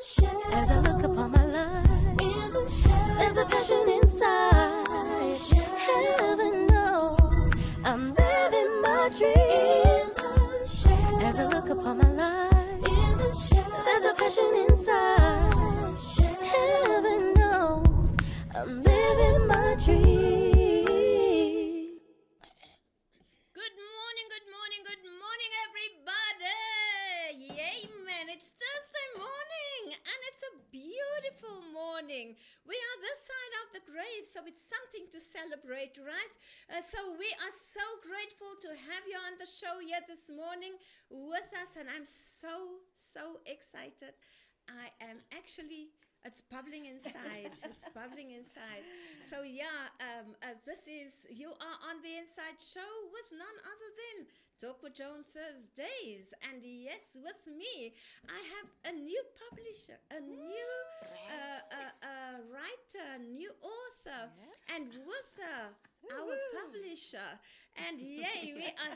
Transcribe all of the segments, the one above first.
As I look upon my life, there's a passion inside. Heaven knows I'm living my dreams. As I look upon my life, there's a passion inside. Heaven knows I'm living my dreams. Good morning, everybody. Yay, man, it's Thursday morning, and it's a beautiful morning. We are this side of the grave, so it's something to celebrate, right? So we are so grateful to have you on the show here this morning with us, and I'm so excited. I am actually... It's bubbling inside. It's bubbling inside. So yeah, this is You Are on the Inside show with none other than Talk with Joan Thursdays. And yes, with me, I have a new publisher, a new writer, new author, and with her, our publisher. And yay, we are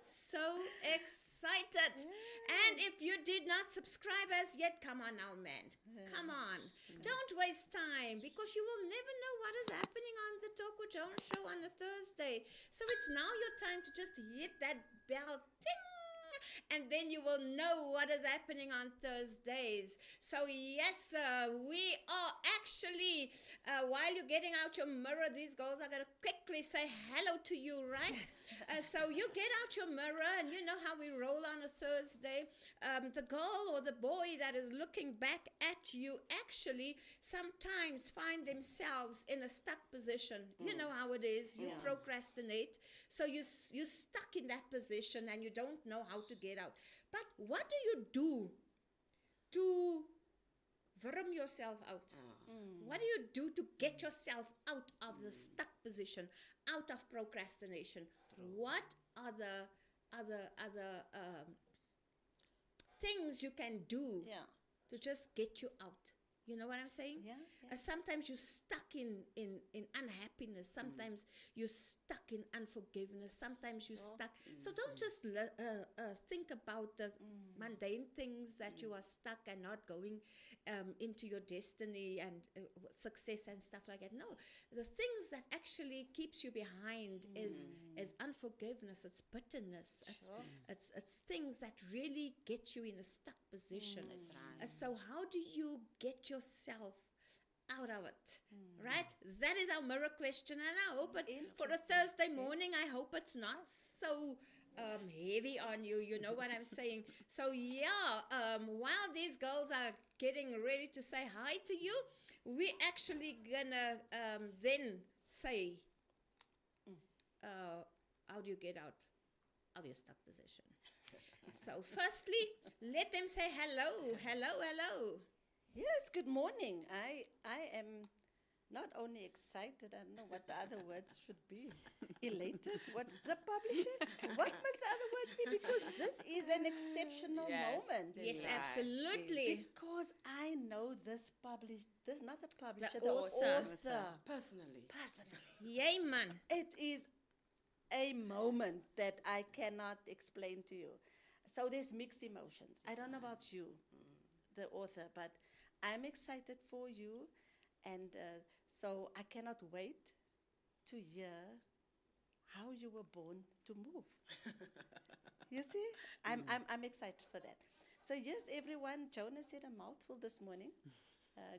so excited. And if you did not subscribe as yet, come on now, man. Come on. Don't waste time, because you will never know what is happening on the Talk with Joan show on a Thursday. So it's now your time to just hit that bell, ting, and then you will know what is happening on Thursdays. So yes, we are actually, while you're getting out your mirror, these girls are going to quickly say hello to you, right? So you get out your mirror, and you know how we roll on a Thursday. The girl or the boy that is looking back at you actually sometimes find themselves in a stuck position. You know how it is. You procrastinate. So you're stuck in that position, and you don't know how to get out. But what do you do to worm yourself out? What do you do to get yourself out of the stuck position, out of procrastination? What are the other things you can do to just get you out? You know what I'm saying? Sometimes you're stuck in unhappiness. Sometimes you're stuck in unforgiveness. Sometimes you're stuck. So don't just think about the mundane things that you are stuck and not going into your destiny and success and stuff like that. No, the things that actually keeps you behind is unforgiveness. It's bitterness. It's things that really get you in a stuck position. So how do you get yourself out of it? Right? That is our mirror question, and I hope it for a Thursday morning. I hope it's not so heavy on you. You know what I'm saying? So while these girls are getting ready to say hi to you, we actually gonna then say, how do you get out of your stuck position? So firstly, let them say hello. Yes, good morning. I am not only excited, I don't know what the other words should be. Elated? What's the publisher? What must the other words be? Because this is an exceptional moment. Yes, absolutely. Because I know this not the publisher, The the author. Personally. Yay, man. It is a moment that I cannot explain to you. So there's mixed emotions. I don't know about you, the author, but I'm excited for you, and so I cannot wait to hear how you were born to move. You see, I'm excited for that. So yes, everyone, Joan has said a mouthful this morning.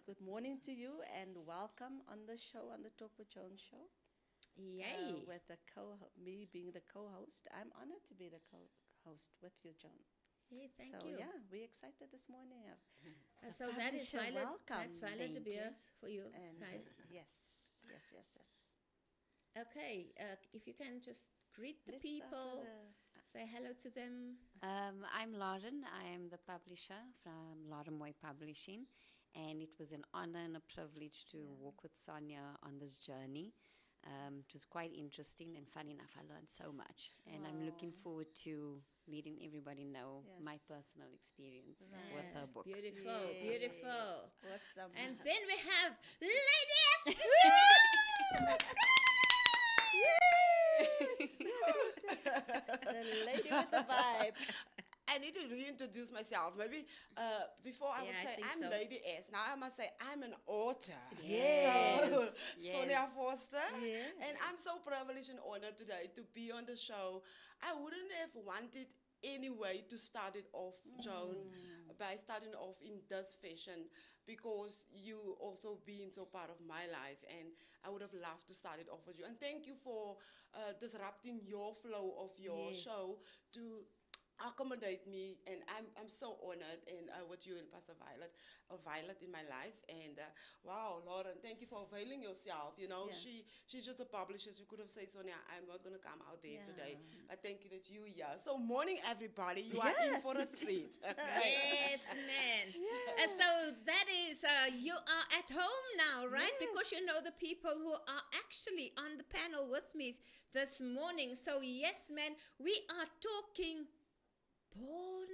Good morning to you, and welcome on the show, on the Talk with Joan show. Yay. With me being the co-host, I'm honored to be the co-host with you, Joan. Yeah, thank So you. yeah, we're excited this morning. So that is Publisher, Violet. welcome. That's Violet Thank DeBeer you. for you And guys. yes. Okay, if you can just greet the Let's start people, with say hello to them. I'm Lauren. I am the publisher from Lauren Mooi Publishing, and it was an honor and a privilege to walk with Sonia on this journey. It was quite interesting, and fun enough, I learned so much. And I'm looking forward to letting everybody know my personal experience with her book. Beautiful, beautiful. Awesome. And then we have ladies. The lady with the vibe. I need to reintroduce myself. Maybe before I would Yeah, I say think I'm so. Lady S. Now I must say I'm an author. Yes. So, Yes. Sonia Vorster. Yes. And I'm so privileged and honored today to be on the show. I wouldn't have wanted anyway to start it off, Joan, by starting off in this fashion, because you also been so part of my life, and I would have loved to start it off with you. And thank you for disrupting your flow of your Yes. show to accommodate me, and I'm so honored and with you and Pastor Violet in my life. And wow, Lauren, thank you for availing yourself. You know, Yeah. she's just a publisher. She could have said, Sonia, I'm not gonna come out there Yeah. today. But thank you that you here. So morning, everybody. You are in for a treat. Okay. Yes, man. So that is, you are at home now, right? Because you know the people who are actually on the panel with me this morning. So yes, man, we are talking born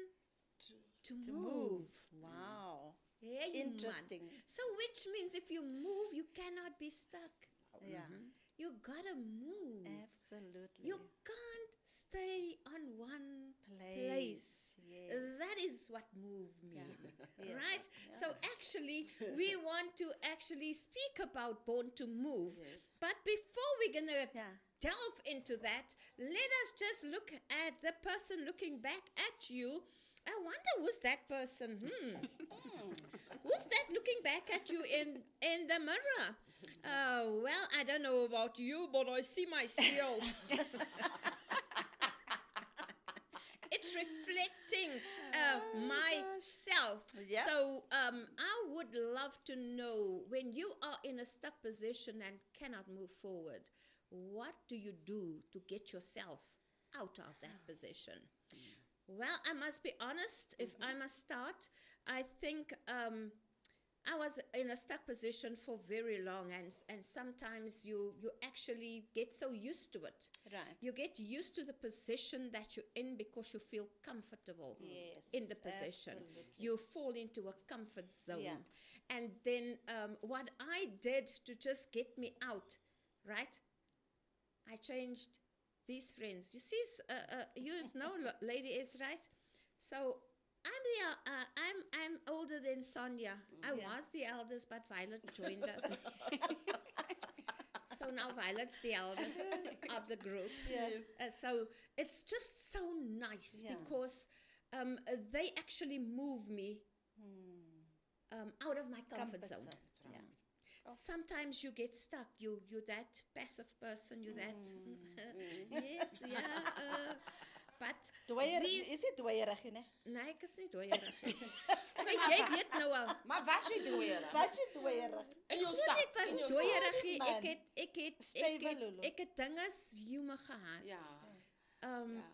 to move. Wow. Yeah, Interesting. So which means if you move, you cannot be stuck. Yeah. You gotta move. Absolutely. You can't stay on one Place. place. Yes. That is what move means. Yes. Right? So actually, we want to actually speak about born to move. Yes. But before we're going to Yeah. delve into that, let us just look at the person looking back at you. I wonder who's that person? Who's that looking back at you in the mirror? Well, I don't know about you, but I see myself. It's reflecting myself. Yeah. So I would love to know, when you are in a stuck position and cannot move forward, what do you do to get yourself out of that position? Well, I must be honest, if I must start, I think I was in a stuck position for very long, and sometimes you actually get so used to it. Right. You get used to the position that you're in because you feel comfortable Yes. in the position. Absolutely. You fall into a comfort zone. Yeah. And then what I did to just get me out, right? I changed these friends. You see, you know, Lady is right. So I'm older than Sonia. I Yeah. was the eldest, but Violet joined us. So now Violet's the eldest of the group. Yes. So it's just so nice Yeah. because they actually move me out of my comfort zone. Yeah. Sometimes you get stuck. You're that passive person. You're that yes, yeah. But these Is it dweierig, né? nee, ek is nie dooierig nie. Maar jy weet nou al. Maar was jy dweer? Wat je dweierig? In jou Ek stad. was in jou dooierig nie. man. Stywe lulu. Ek het dinge humor gehad. Ja. ja.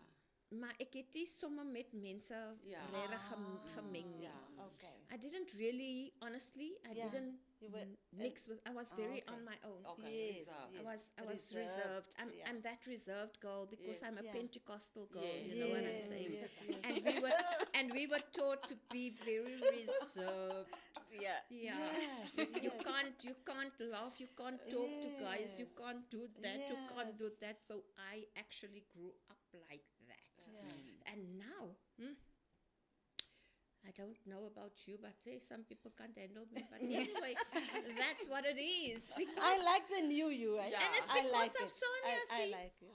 Maar ek het nie sommer met mense Ja. regtig gemeng nie. Ja. Okay. I didn't really, honestly, I Yeah. didn't You were- mix with. I was very okay. on my own. Okay. Yes, reserved. yes. I was reserved. Yeah. I'm that reserved girl because Yes. I'm a Yeah. Pentecostal girl. Yes. You know what I'm Yes, saying? yes, yes. And we were taught to be very reserved. Yeah. Yeah. Yes, You yes. can't laugh, you can't talk to guys, you Yes. can't do that, you can't do Yes. that. So I actually grew up like that. Yeah. And now, I don't know about you, but hey, some people can't handle me. But anyway, that's what it is. Because I like the new you. Yeah. And it's I because like of it. Sonia, I see? like you.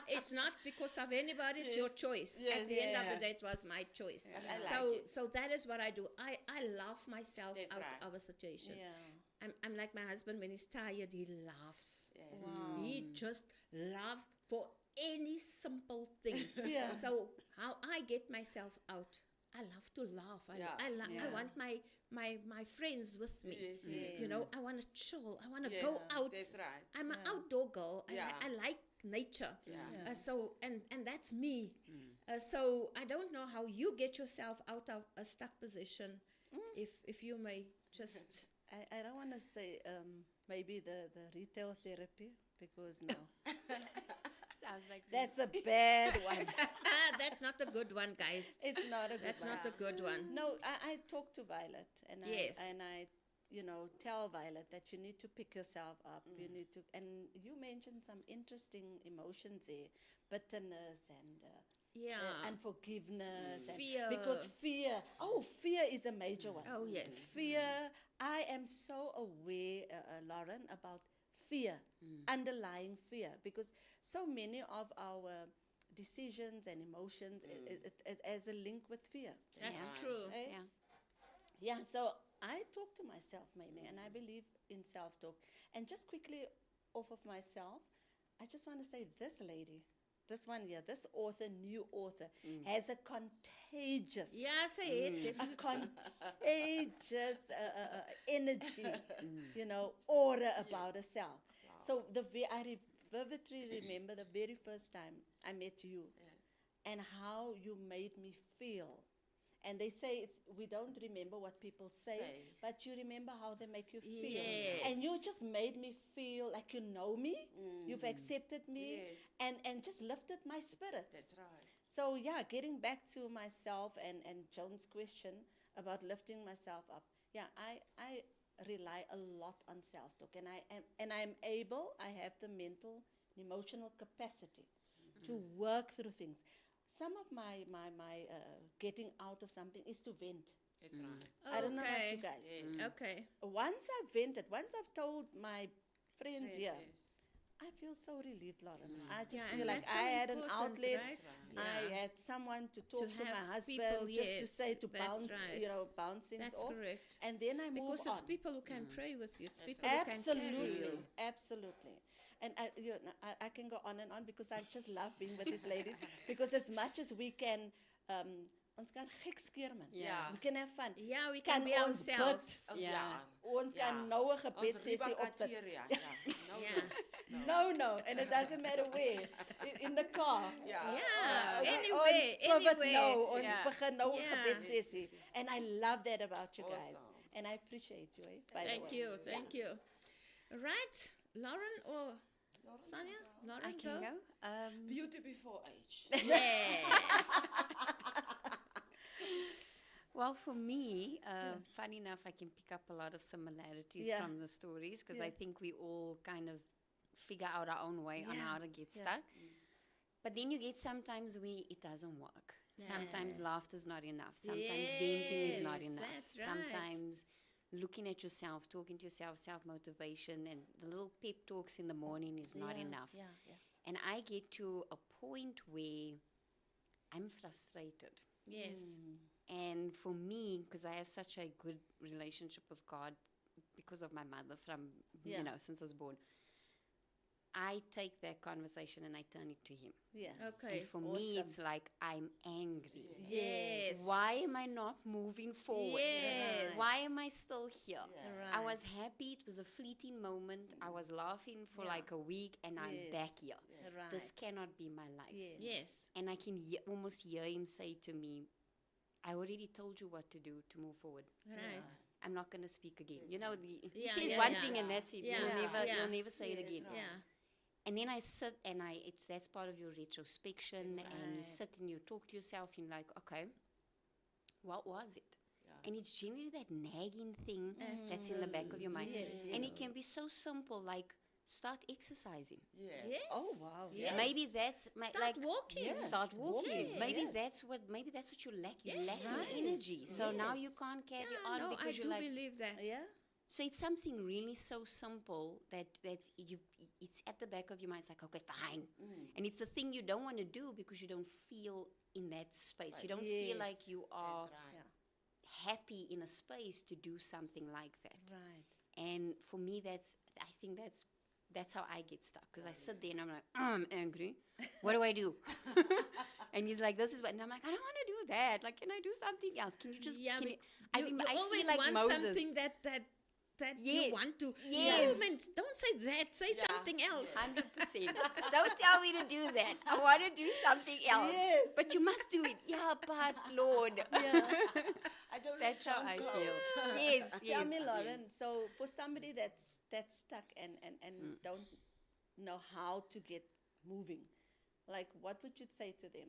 It's not because of anybody, it's your choice. Yes, At the end of the day, yes. it was my choice. Yes, I so like it. so that is what I do. I laugh myself That's out right. of a situation. Yeah. I'm like my husband, when he's tired, he laughs. Yes. Wow. He just laughs for any simple thing. Yeah. So how I get myself out, I love to laugh. I Yeah. want my friends with me. Yes, yes. You know, I want to chill. I want to Yes, go out. That's right. I'm an Yeah. outdoor girl. Yeah. I like nature. Yeah. Yeah. So and that's me. So I don't know how you get yourself out of a stuck position. If you may just I don't want to say maybe the retail therapy because no, Sounds like that's a bad one. that's not a good one, guys. It's not a good That's one. not the good one. No, I talked to Violet and Yes. I tell Violet that you need to pick yourself up. You need to, and you mentioned some interesting emotions there, bitterness and unforgiveness, Fear. because fear is a major one. Oh, yes. Fear. I am so aware, Lauren, about fear, underlying fear, because so many of our decisions and emotions it as a link with fear. That's Yeah. true. Eh? Yeah. Yeah, so I talk to myself mainly, and I believe in self-talk. And just quickly off of myself, I just want to say this lady, this one here, this author, new author, has a contagious, Yeah, say it. a contagious energy, aura about herself. So I vividly remember the very first time I met you, and how you made me feel. And they say we don't remember what people say, but you remember how they make you feel. And you Yes. just made me feel like you know me, you've accepted me, Yes. and just lifted my spirit. That's right. So yeah, getting back to myself and Joan's question about lifting myself up. Yeah, I rely a lot on self-talk, and I have the mental and emotional capacity to work through things. Some of my getting out of something is to vent. That's right. I don't know about Okay. you guys. Yes. Okay. Once I've vented, once I've told my friends Yes, here, yes. I feel so relieved, Lauren. I just Yeah, feel and like that's so I had an important, outlet. right? I Yeah. had someone to talk to, my have husband, people, just to yes, say, to that's bounce, right. bounce things That's off. correct. And then I move Because it's on. people who can pray with you. It's people who can carry Absolutely, you. absolutely. And I can go on and on, because I just love being with these ladies, because as much as we can, ons kan gek skeer, man. Ja. We can have fun. Yeah, we can be ons ourselves. bid. Yeah. Ons kan nou 'n gebedsessie opsit. Yeah. No, and it doesn't matter where. In the car. Ja. Yeah. Ons pivot Anyway. nou, ons Yeah. begin nou 'n Yeah. gebedsessie. And I love that about you guys. Awesome. And I appreciate you, by the Thank way. you. Thank you. Right. Lauren or Sonia? Lauren, I can go. Beauty before age. Yeah. Well, for me, funny enough, I can pick up a lot of similarities Yeah. from the stories, because Yeah. I think we all kind of figure out our own way on Yeah. how to get Yeah. stuck. But then you get sometimes where it doesn't work. Sometimes laughter's not enough. Sometimes venting is not Yes, enough. that's right. Sometimes looking at yourself, talking to yourself, self-motivation, and the little pep talks in the morning is not enough. Yeah. And I get to a point where I'm frustrated. Yes. And for me, because I have such a good relationship with God because of my mother from, Yeah. since I was born, I take that conversation and I turn it to Him. Yes. Okay. And for me, Awesome. it's like, I'm angry. Yes. Why am I not moving forward? Yes. Why am I still here? I Right. was happy. It was a fleeting moment. I was laughing for like a week and I'm Yes. back here. Right. This cannot be my life. Yes. Yes. And I can almost hear Him say to me, I already told you what to do to move forward. Right. I'm not going to speak again. He Yeah, says yeah, one yeah. thing and that's it. Yeah, You'll never say it Yes, again. right. Yeah. And then I sit and that's part of your retrospection, and you right. sit and you talk to yourself and you're like, okay, what was it? And it's generally that nagging thing that's in the back of your mind. Yes, And yes. it can be so simple, like start exercising. Yeah. Yes. Oh, wow. Yes. Maybe that's Start walking. Yes. Start walking. Yes. Maybe Yes. that's what you lack. You Yes. lack Right. in energy. So now Yes. you can't carry Yeah, on no, I because do you're like. believe that. Yeah. So it's something really so simple that it's at the back of your mind. It's like, okay, fine. And it's the thing you don't want to do because you don't feel in that space. You don't feel Yes. like you are That's right. happy in a space to do something like that. Right. And for me, I think that's how I get stuck. Because I sit there and I'm like, I'm angry. What do I do? And he's like, this is what, and I'm like, I don't want to do that. Like, can I do something else? Can you just, Yeah, can but you, I you, think you I always feel like want Moses. something that Yes. you want to. Yes. No, man, don't say that. Say Yeah. something else. 100%. Don't tell me to do that. I want to do something else. Yes. But you must do it. Yeah, but Lord. I don't That's like how I Jean-Claude. feel. Yes, yes. Tell me, Lauren. yes. So for somebody that's stuck and don't know how to get moving, like what would you say to them?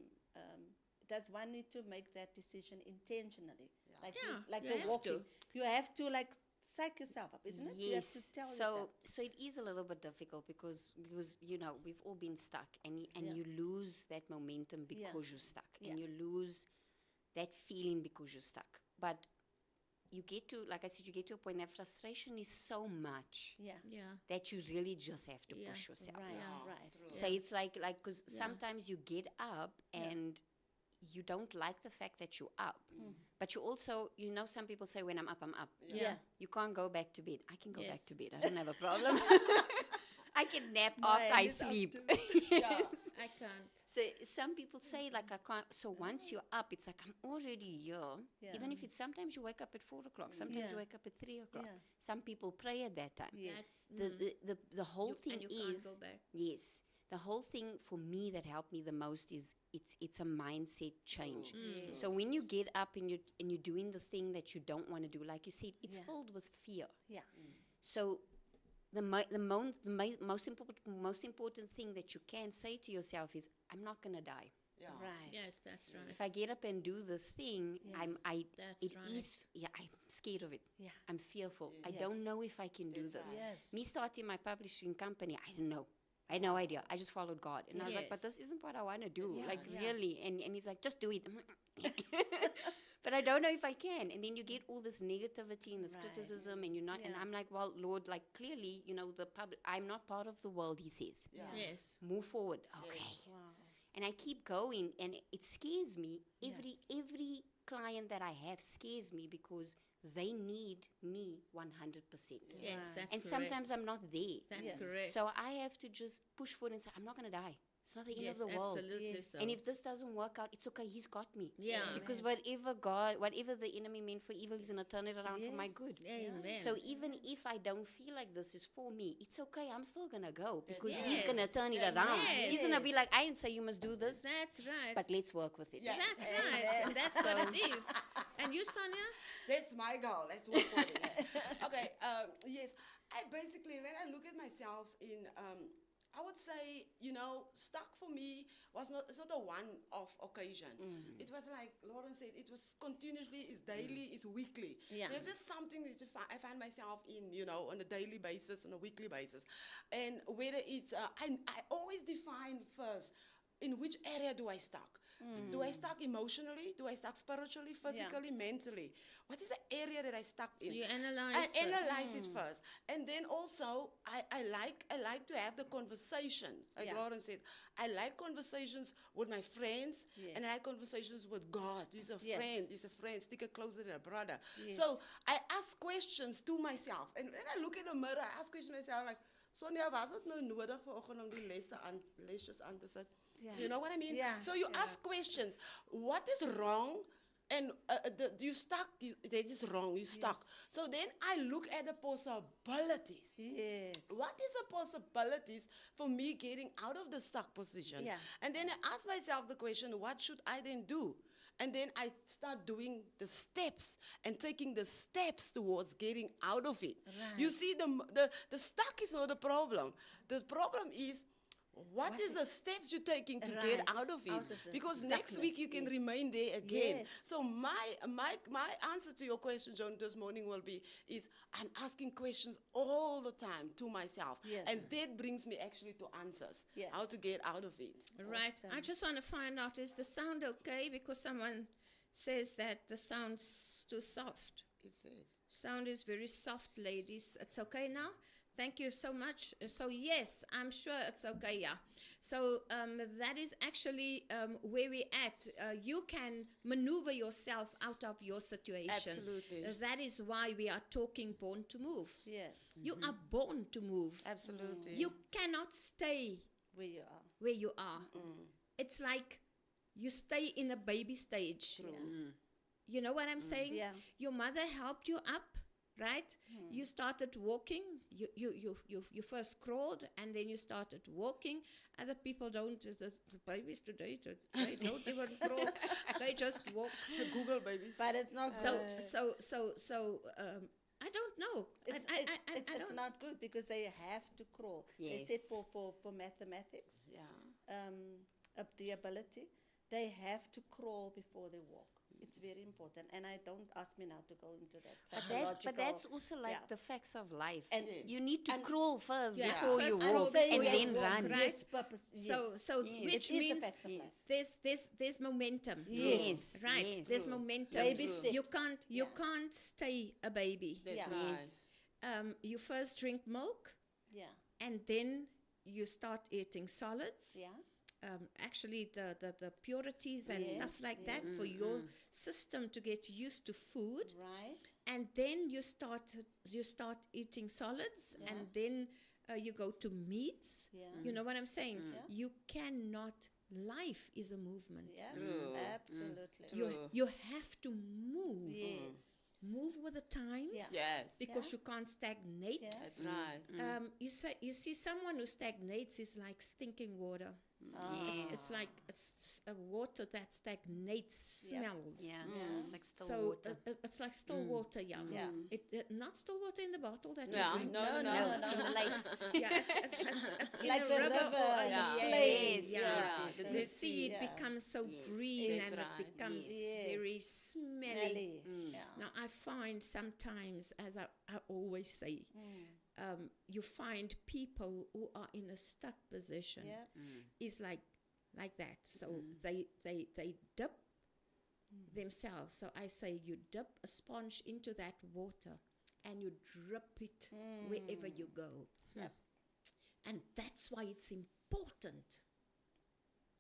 Does one need to make that decision intentionally? Like Yeah, like you you're have walking, to. you have to like psych yourself up, isn't it? You have to Yes. tell So yourself. so it is a little bit difficult because we've all been stuck, and you lose that momentum because you're stuck, and you lose that feeling because you're stuck. But you get to, like I said, you get to a point that frustration is so much Yeah. that you really just have to push yourself. Right. Yeah. Right. So it's like because sometimes you get up and you don't like the fact that you're up, but you also, some people say, when I'm up, I'm up. Yeah. You can't go back to bed. I can go Yes. back to bed. I don't have a problem. I can nap Mine after I is up sleep. too. Yes. I can't. So some people say, like, I can't. So once you're up, it's like, I'm already here. Yeah. Even if it's, sometimes you wake up at 4 o'clock, sometimes you Yeah. wake up at 3 o'clock. Yeah. Some people pray at that time. Yes. The whole thing And you is, can't go back. yes, the whole thing for me that helped me the most is it's a mindset change. So when you get up and you're doing the thing that you don't want to do, like you said, it's filled with fear. Yeah. So the most important thing that you can say to yourself is, I'm not gonna die. Yeah. Right. Yes, that's right. If I get up and do this thing, That's it right. is, I'm scared of it. Yeah. I'm fearful. I Yes. don't know if I can do That's this. right. Yes. Me starting my publishing company, I don't know. I had no idea. I just followed God. And I was like, but Yes. this isn't what I want to do. Yeah, Like, yeah. really. And he's like, just do it. But I don't know if I can. And then you get all this negativity and this Right. criticism, and you're not. And Yeah. I'm like, well, Lord, like, clearly, I'm not part of the world, he says. Yeah. Yes. Move forward. Okay. Wow. And I keep going, and it scares me. Every client that I have scares me because they need me 100%. Yes, Right. that's And correct. sometimes I'm not there. That's Yes. correct. So I have to just push forward and say, I'm not going to die. It's not the end yes, of the world. absolutely Yes. so. And if this doesn't work out, it's okay. He's got me. yeah. Because whatever the enemy meant for evil, he's going to turn it around for my Yes. good. Amen. So even if I don't feel like this is for me, it's okay. I'm still going to go because he's going to Yes. turn it around. Yes. He's going to be like, I didn't say you must do this, that's right. but let's work with it. Yeah. That's right. And that's what it is. And you, Sonia? That's my goal. That's what for it. Okay. Yes. I basically, when I look at myself in, I would say, stuck for me it's not a one-off occasion. It was like Lauren said, it was continuously, it's daily, it's weekly. Yeah. There's just something that I find myself in, on a daily basis, on a weekly basis. And whether it's, I always define first, in which area do I stuck? So do I stuck emotionally? Do I stuck spiritually, physically, mentally? What is the area that I stuck in? So you analyze I first. analyze it first. And then also, I like to have the conversation. Like Yeah. Lauren said, I like conversations with my friends, Yes. and I like conversations with God. He's a Yes. friend. He's a friend. Stick it closer than a brother. Yes. So I ask questions to myself. And when I look in the mirror, I ask questions to myself, like, Sonia, was het nou nodig vanoggend om die lesjes aan te zetten? Yeah. So you know what I mean? Yeah. So you ask questions. What is wrong? And you stuck. That is wrong. You stuck. So then I look at the possibilities. Yes. What is the possibilities for me getting out of the stuck position? Yeah. And then I ask myself the question, what should I then do? And then I start doing the steps and taking the steps towards getting out of it. Right. You see, the stuck is not the problem. The problem is, what is the steps you're taking to get Right. out of it? Out of the Because next week you can yes. remain there again. Yes. So my answer to your question, Joan, this morning will be, I'm asking questions all the time to myself. Yes. And that brings me actually to answers, Yes. how to get out of it. Right. I Awesome. just want to find out, is the sound okay? Because someone says that the sound's too soft. Sound is very soft, ladies. It's okay now? Thank you so much. So yes, I'm sure it's okay, yeah. So that is actually where we're at. You can maneuver yourself out of your situation. Absolutely. That is why we are talking Born to Move. Yes. You are born to move. Absolutely. You cannot stay Where you are. where you are. It's like you stay in a baby stage. You know what I'm saying? Yeah. Your mother helped you up, right? You started walking. You first crawled, and then you started walking. Other people don't. The babies today, they don't even crawl. They just walk. Google babies. But it's not So good. I don't know. It's, I it's don't. not good because they have to crawl. They Yes. said for mathematics, Yeah. the ability, they have to crawl before they walk. It's very important. And I don't ask me now to go into that But psychological. that's also like yeah. the facts of life. And- You need to and- crawl first Yeah. before you First crawl walk, before and you then walk, run. right? Yes, purpose. So, Yes. so Yes. which It is means a fact of Yes. life. there's momentum. Yes. Right. Yes. There's True. momentum. Baby True. steps. You can't Yeah. stay a baby. That's Yeah. right. Yes. You first drink milk, Yeah. and then you start eating solids. Yeah. Actually, the purities and Yes, stuff like yes. that for your system to get used to food, Right. and then you start eating solids, Yeah. and then you go to meats. Yeah. You know what I'm saying? Yeah. You cannot. Life is a movement. Yeah. True. Absolutely. True. You have to move. Yes. Move with the times. Yeah. Yes. Because Yeah. you can't stagnate. Yeah. That's right. You see, someone who stagnates is like stinking water. Yes. It's like it's a water that stagnates, Yep. smells. Yeah. Yeah. It's like still So water. it's like still water, yeah. Yeah. Not still water in the bottle that Yeah. you drink. No. In the lakes. Yeah, it's in Like a the river river, or a yeah. Flames, yeah. yes, The You Dead see, it yeah. becomes so Yes. green That's and right. it becomes Yes. very smelly. Smelly. Yeah. Now, I find sometimes, as I always say, you find people who are in a stuck position Yeah. is like that. So they dip themselves. So I say you dip a sponge into that water and you drip it wherever you go. Yep. And that's why it's important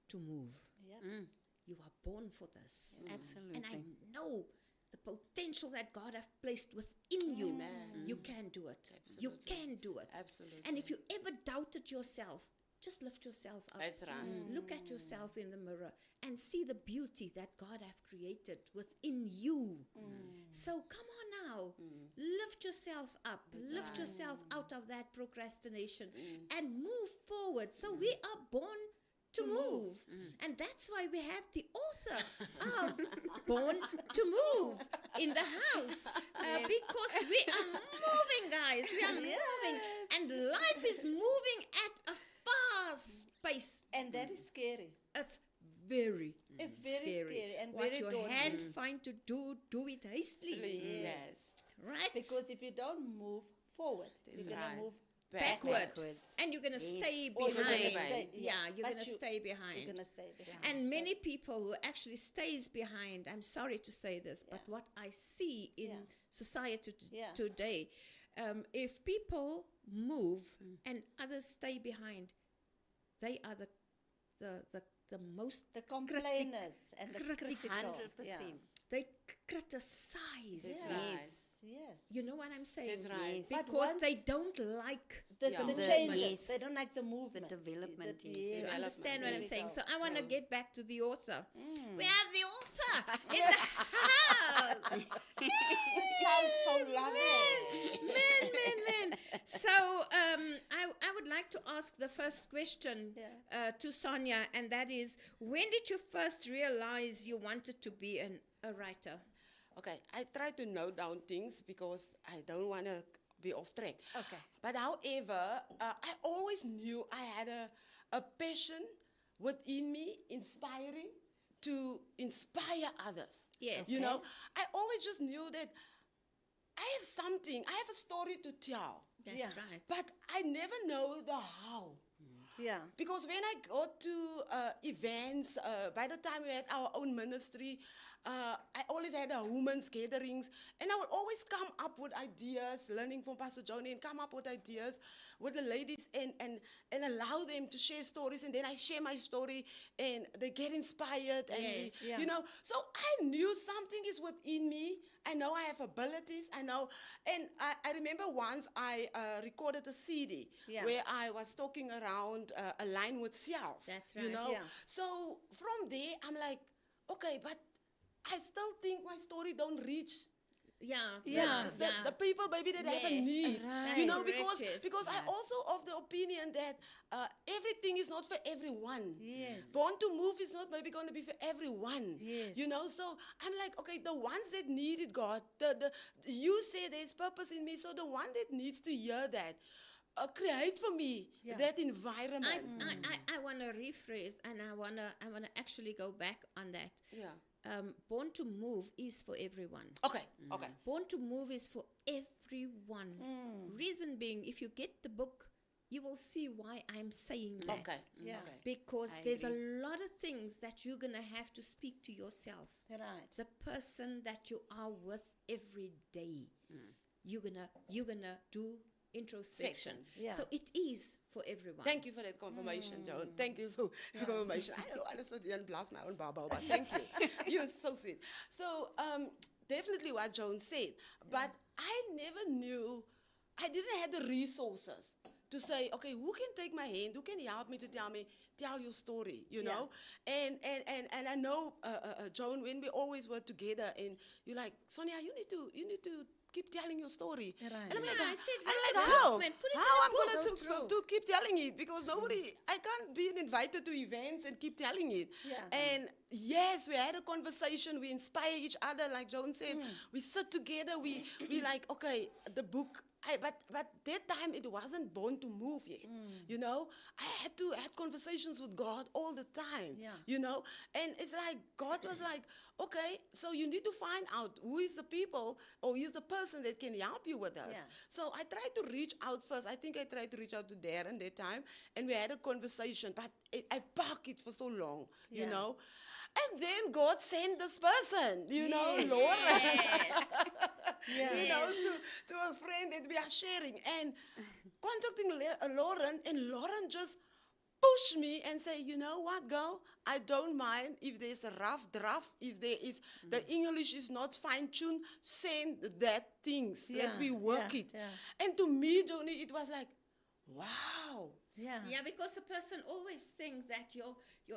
to move. Yeah. You are born for this. Absolutely. And I know the potential that God has placed within you. You can do it. You can do it. Absolutely. And if you ever doubted yourself, just lift yourself up. That's right. Look at yourself in the mirror and see the beauty that God has created within you. So come on now, lift yourself up, lift yourself out of that procrastination and move forward. So we are born to move. And that's why we have the author of Born to Move in the house. Because we are moving, guys. We are moving. And life is moving at a fast pace. And that is scary. It's very, It's very scary and what very your daunting. hand find to do it hastily. Yes. Right? Because if you don't move forward, That's you're gonna right. move Backwards. Backwards. And you're going to stay Or you're behind. gonna stay- yeah, you're but going to you- stay behind. You're gonna stay behind. And So many it's- people who actually stays behind, I'm sorry to say this, but what I see in Yeah. society Yeah. today, if people move and others stay behind, they are the most the complainers and the critical. critical. 100%. they criticize. That's Yeah. right. Yes. Yes. You know what I'm saying? That's right. Yes. But Because once- they don't like The, Yeah. the The- changes. yes. They don't like the movement. development, The- yes. You Development. understand what There I'm we saying? go. So I want to Yeah. get back to the author. We have the author in the house. Sounds so lovely. Man. So I would like to ask the first question to Sonia, and that is, when did you first realize you wanted to be a writer? Okay, I try to note down things because I don't want to be off track. Okay. But however, I always knew I had a passion within me, inspiring to inspire others. Yes. You know, I always just knew that I have something, I have a story to tell, That's Yeah. right. but I never know the how. Yeah. Because when I go to events, by the time we had our own ministry, I always had a women's gatherings, and I would always come up with ideas, learning from Pastor Johnny, and come up with ideas with the ladies and allow them to share stories, and then I share my story, and they get inspired, and Yes, yeah. you know, so I knew something is within me. I know I have abilities. I know, and I remember once I recorded a CD Yeah. where I was talking around align with self. That's You right, know, yeah. so from there I'm like, okay, but I still think my story don't reach Yeah. Yeah. the people maybe that have a Yeah, need. right. You know, That's because correct, yes. because I also of the opinion that everything is not for everyone. Yes. Born to Move is not maybe going to be for everyone. Yes. You know, so I'm like, okay, the ones that need it, God, you say there's purpose in me, so the one that needs to hear that, create for me Yeah. that environment. I want to rephrase, and I wanna actually go back on that. Yeah. Born to Move is for everyone. Okay, okay. Born to Move is for everyone. Reason being, if you get the book, you will see why I'm saying that. Okay. Yeah. Okay. Because I there's agree. a lot of things that you're going to have to speak to yourself. Right. The person that you are with every day. You're gonna do introspection. Yeah. So it is for everyone. Thank you for that confirmation, Joan. Thank you for confirmation. I don't want to sit here and blast my own bubble, but thank you. You're so sweet. So definitely what Joan said, but I never knew, I didn't have the resources to say, okay, who can take my hand? Who can help me to tell your story, you know? And I know, Joan, when we always were together and you're like, Sonia, you need to keep telling your story. Right. And I'm like, I said, I'm write like, a how? book, man, put it How in a I'm book. going So true. to keep telling it? Because nobody, I can't be invited to events and keep telling it. Yeah. And yes, we had a conversation. We inspire each other, like Joan said. We sit together. We like, okay, the book. But that time it wasn't Born to Move yet. You know, I had to have conversations with God all the time. Yeah. You know, and it's like God was like, okay, so you need to find out who is the people or who is the person that can help you with us. Yeah. So I tried to reach out first. I think I tried to reach out to Darren that time, and we had a conversation. But I parked it for so long, you Yeah. know. And then God sent this person, you know, Yes. Laura. Yes. Yeah. You know, to a friend that we are sharing. And contacting Lauren, and Lauren just pushed me and say, you know what, girl, I don't mind if there's a rough draft, if there is, the English is not fine-tuned, send that things, let Yeah, me work yeah, it. yeah. And to me, Johnny, it was like, wow. Yeah. Yeah, because the person always think that your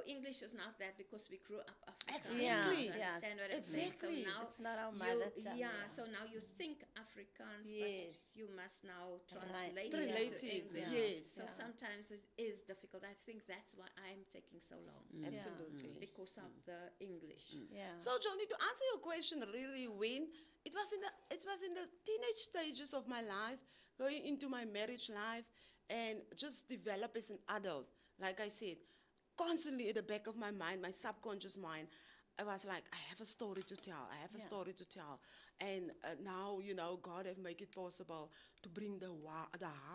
English is not that because we grew up Afrikaans. Exactly. You understand what I'm saying? So Exactly. now It's not our you- mother tongue, Yeah, yeah. so now you think Afrikaans, Yes. but you must now Right. translate Relate it to it, English. yes. So Yeah. sometimes it is difficult. I think that's why I'm taking so long. Absolutely. Because of the English. Yeah. So, Johnny, to answer your question, really, when it was in the teenage stages of my life, going into my marriage life, and just develop as an adult. Like I said, constantly at the back of my mind, my subconscious mind, I was like, I have a story to tell. I have a Yeah. story to tell. And now, you know, God have made it possible to bring the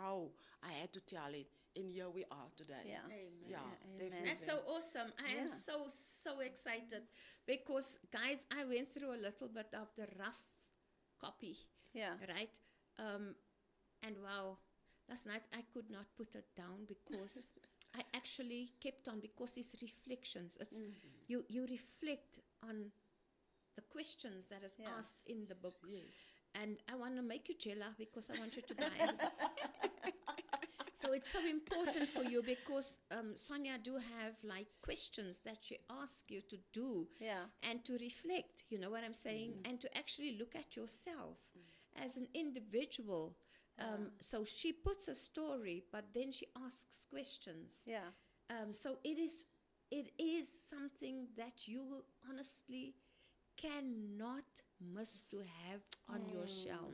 how I had to tell it. And here we are today. Yeah. Amen. Yeah, Amen. definitely. That's so awesome. I am Yeah. so excited because, guys, I went through a little bit of the rough copy, Yeah. right? And wow, last night I could not put it down because I actually kept on, because it's reflections. It's you reflect on the questions that is Yeah. asked in the book. Yes. And I want to make you jealous because I want you to buy it. So it's so important for you because Sonia do have like questions that she asks you to do Yeah. and to reflect, you know what I'm saying? And to actually look at yourself as an individual. So she puts a story, but then she asks questions. Yeah. So it is something that you honestly cannot miss to have on your shelf.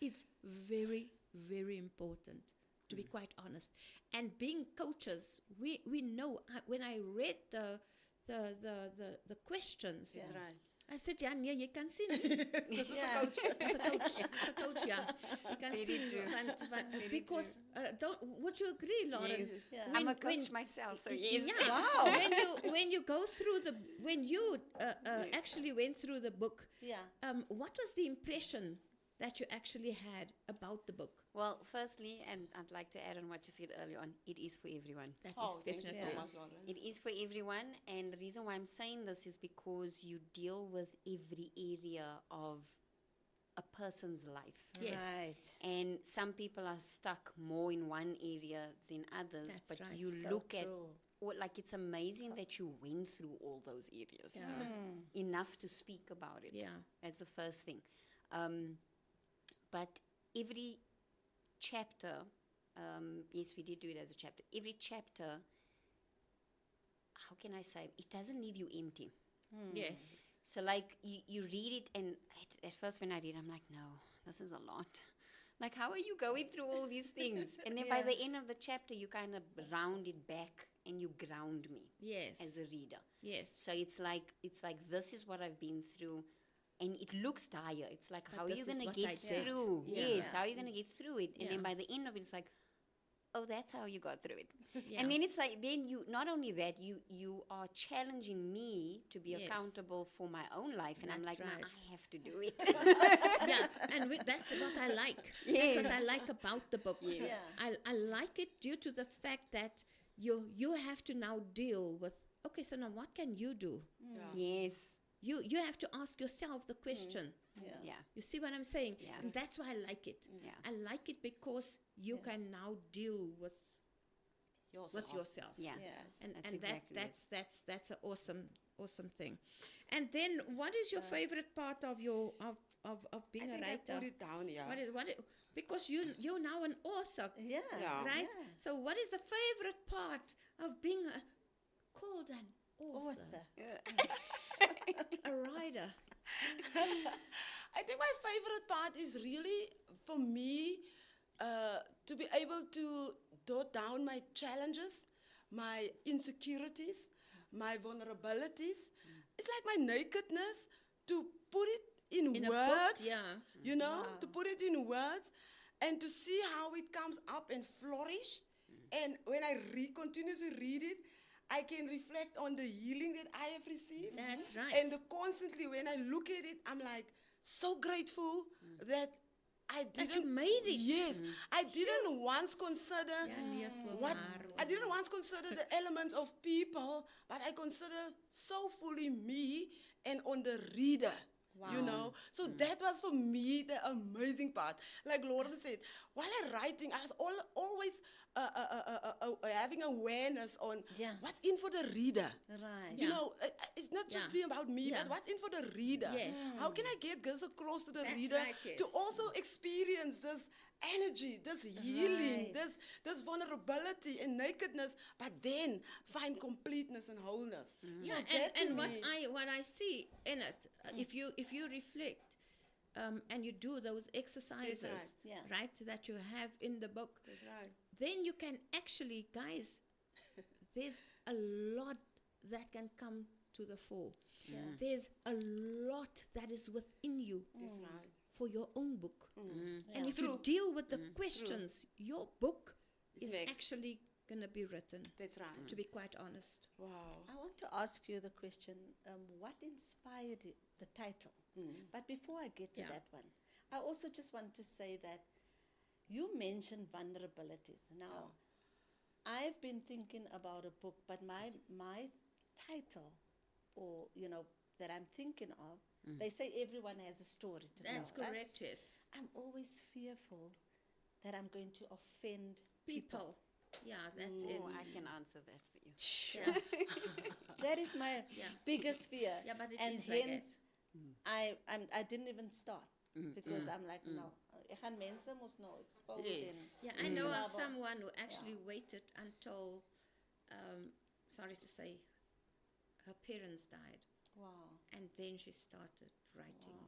It's very, very important, to be quite honest. And being coaches, we know, when I read the questions, Yeah. That's right. I said, yeah, you can see. Yeah. It's a coach, yeah. You can see because would you agree, Lauren? Yes. Yeah. I'm a When- coach myself, so yes. Yeah. Wow. When you go through when you actually went through the book, Yeah. what was the impression that you actually had about the book? Well, firstly, and I'd like to add on what you said earlier on, it is for everyone. That is Oh, thank you definitely. so much, Lauren. It is for everyone, and the reason why I'm saying this is because you deal with every area of a person's life. Yes. Right. And some people are stuck more in one area than others, That's but right. you So look at, true. or like it's amazing that you went through all those areas. Yeah. Enough to speak about it. Yeah. That's the first thing. But every chapter, yes, we did do it as a chapter. Every chapter, how can I say, it doesn't leave you empty. Yes. So like you read it, and at first when I read, I'm like, no, this is a lot. Like, how are you going through all these things? And then by Yeah. the end of the chapter, you kind of round it back and you ground me Yes. as a reader. Yes. So it's like this is what I've been through, and it looks dire. It's like, But how are this you is going to what get I did. through? Yeah. Yes, how are you going to get through it? And then Yeah. by the end of it, it's like, oh, that's how you got through it. Yeah. And then it's like, then you, not only that, you are challenging me to be Yes. accountable for my own life. And I'm That's like, no, right. I have to do it. Yeah, and that's what I like. Yes. That's what I like about the book. Yes. Yeah. I like it due to the fact that you have to now deal with, okay, so now what can you do? Yes. You have to ask yourself the question. Yeah. Yeah. You see what I'm saying? Yeah. And that's why I like it. Yeah. I like it because you can now deal with yourself. Yeah. Yes. And That's and exactly it. that's an awesome thing. And then what is your favorite part of your of being I a think I writer? put it down, yeah. Because you're now an author, Yeah. Yeah. right? Yeah. So what is the favorite part of being called an author, Author. a writer? I think my favorite part is really for me to be able to jot down my challenges, my insecurities, my vulnerabilities. It's like my nakedness, to put it in In a book, words, yeah. you know, to put it in words and to see how it comes up and flourish. And when I continuously read it, I can reflect on the healing that I have received. That's right. And constantly when I look at it, I'm like so grateful that I didn't. That you made it. Yes, I didn't once consider Ja, nee, so what waar. I didn't once consider the elements of people, but I consider so fully me and on the reader. You know, so that was for me the amazing part. Like Lauren said, while I'm writing, I was always having awareness on Yeah. what's in for the reader. Right. You know, it's not just Yeah. being about me, Yeah. but what's in for the reader. Yes. How can I get this across to the That's reader right, yes. to also experience this energy, this healing, Right. this vulnerability and nakedness, but then find completeness and wholeness. Yeah, that to and me- what I see in it, if you reflect, and you do those exercises, right. Yeah. right, that you have in the book, That's right. then you can actually, guys, there's a lot that can come to the fore. There's a lot that is within you That's right. for your own book. And if True. you deal with the questions, your book It's is next. actually going to be written, That's right. to be quite honest. Wow. I want to ask you the question, what inspired the title? But before I get to Yeah. that one, I also just want to say that you mentioned vulnerabilities. Now, I've been thinking about a book, but my title, or, you know, that I'm thinking of, they say everyone has a story to That's tell, right? correct, yes. I'm always fearful that I'm going to offend People. Yeah, that's it. Oh, I can answer that for you. That is my Yeah. biggest fear. Yeah, but it and is like that. hence, I didn't even start because I'm like, no, ek gaan mense mos nou expose Yes. en Yeah, I know of trouble. someone who actually waited until, sorry to say, her parents died. Wow. And then she started writing.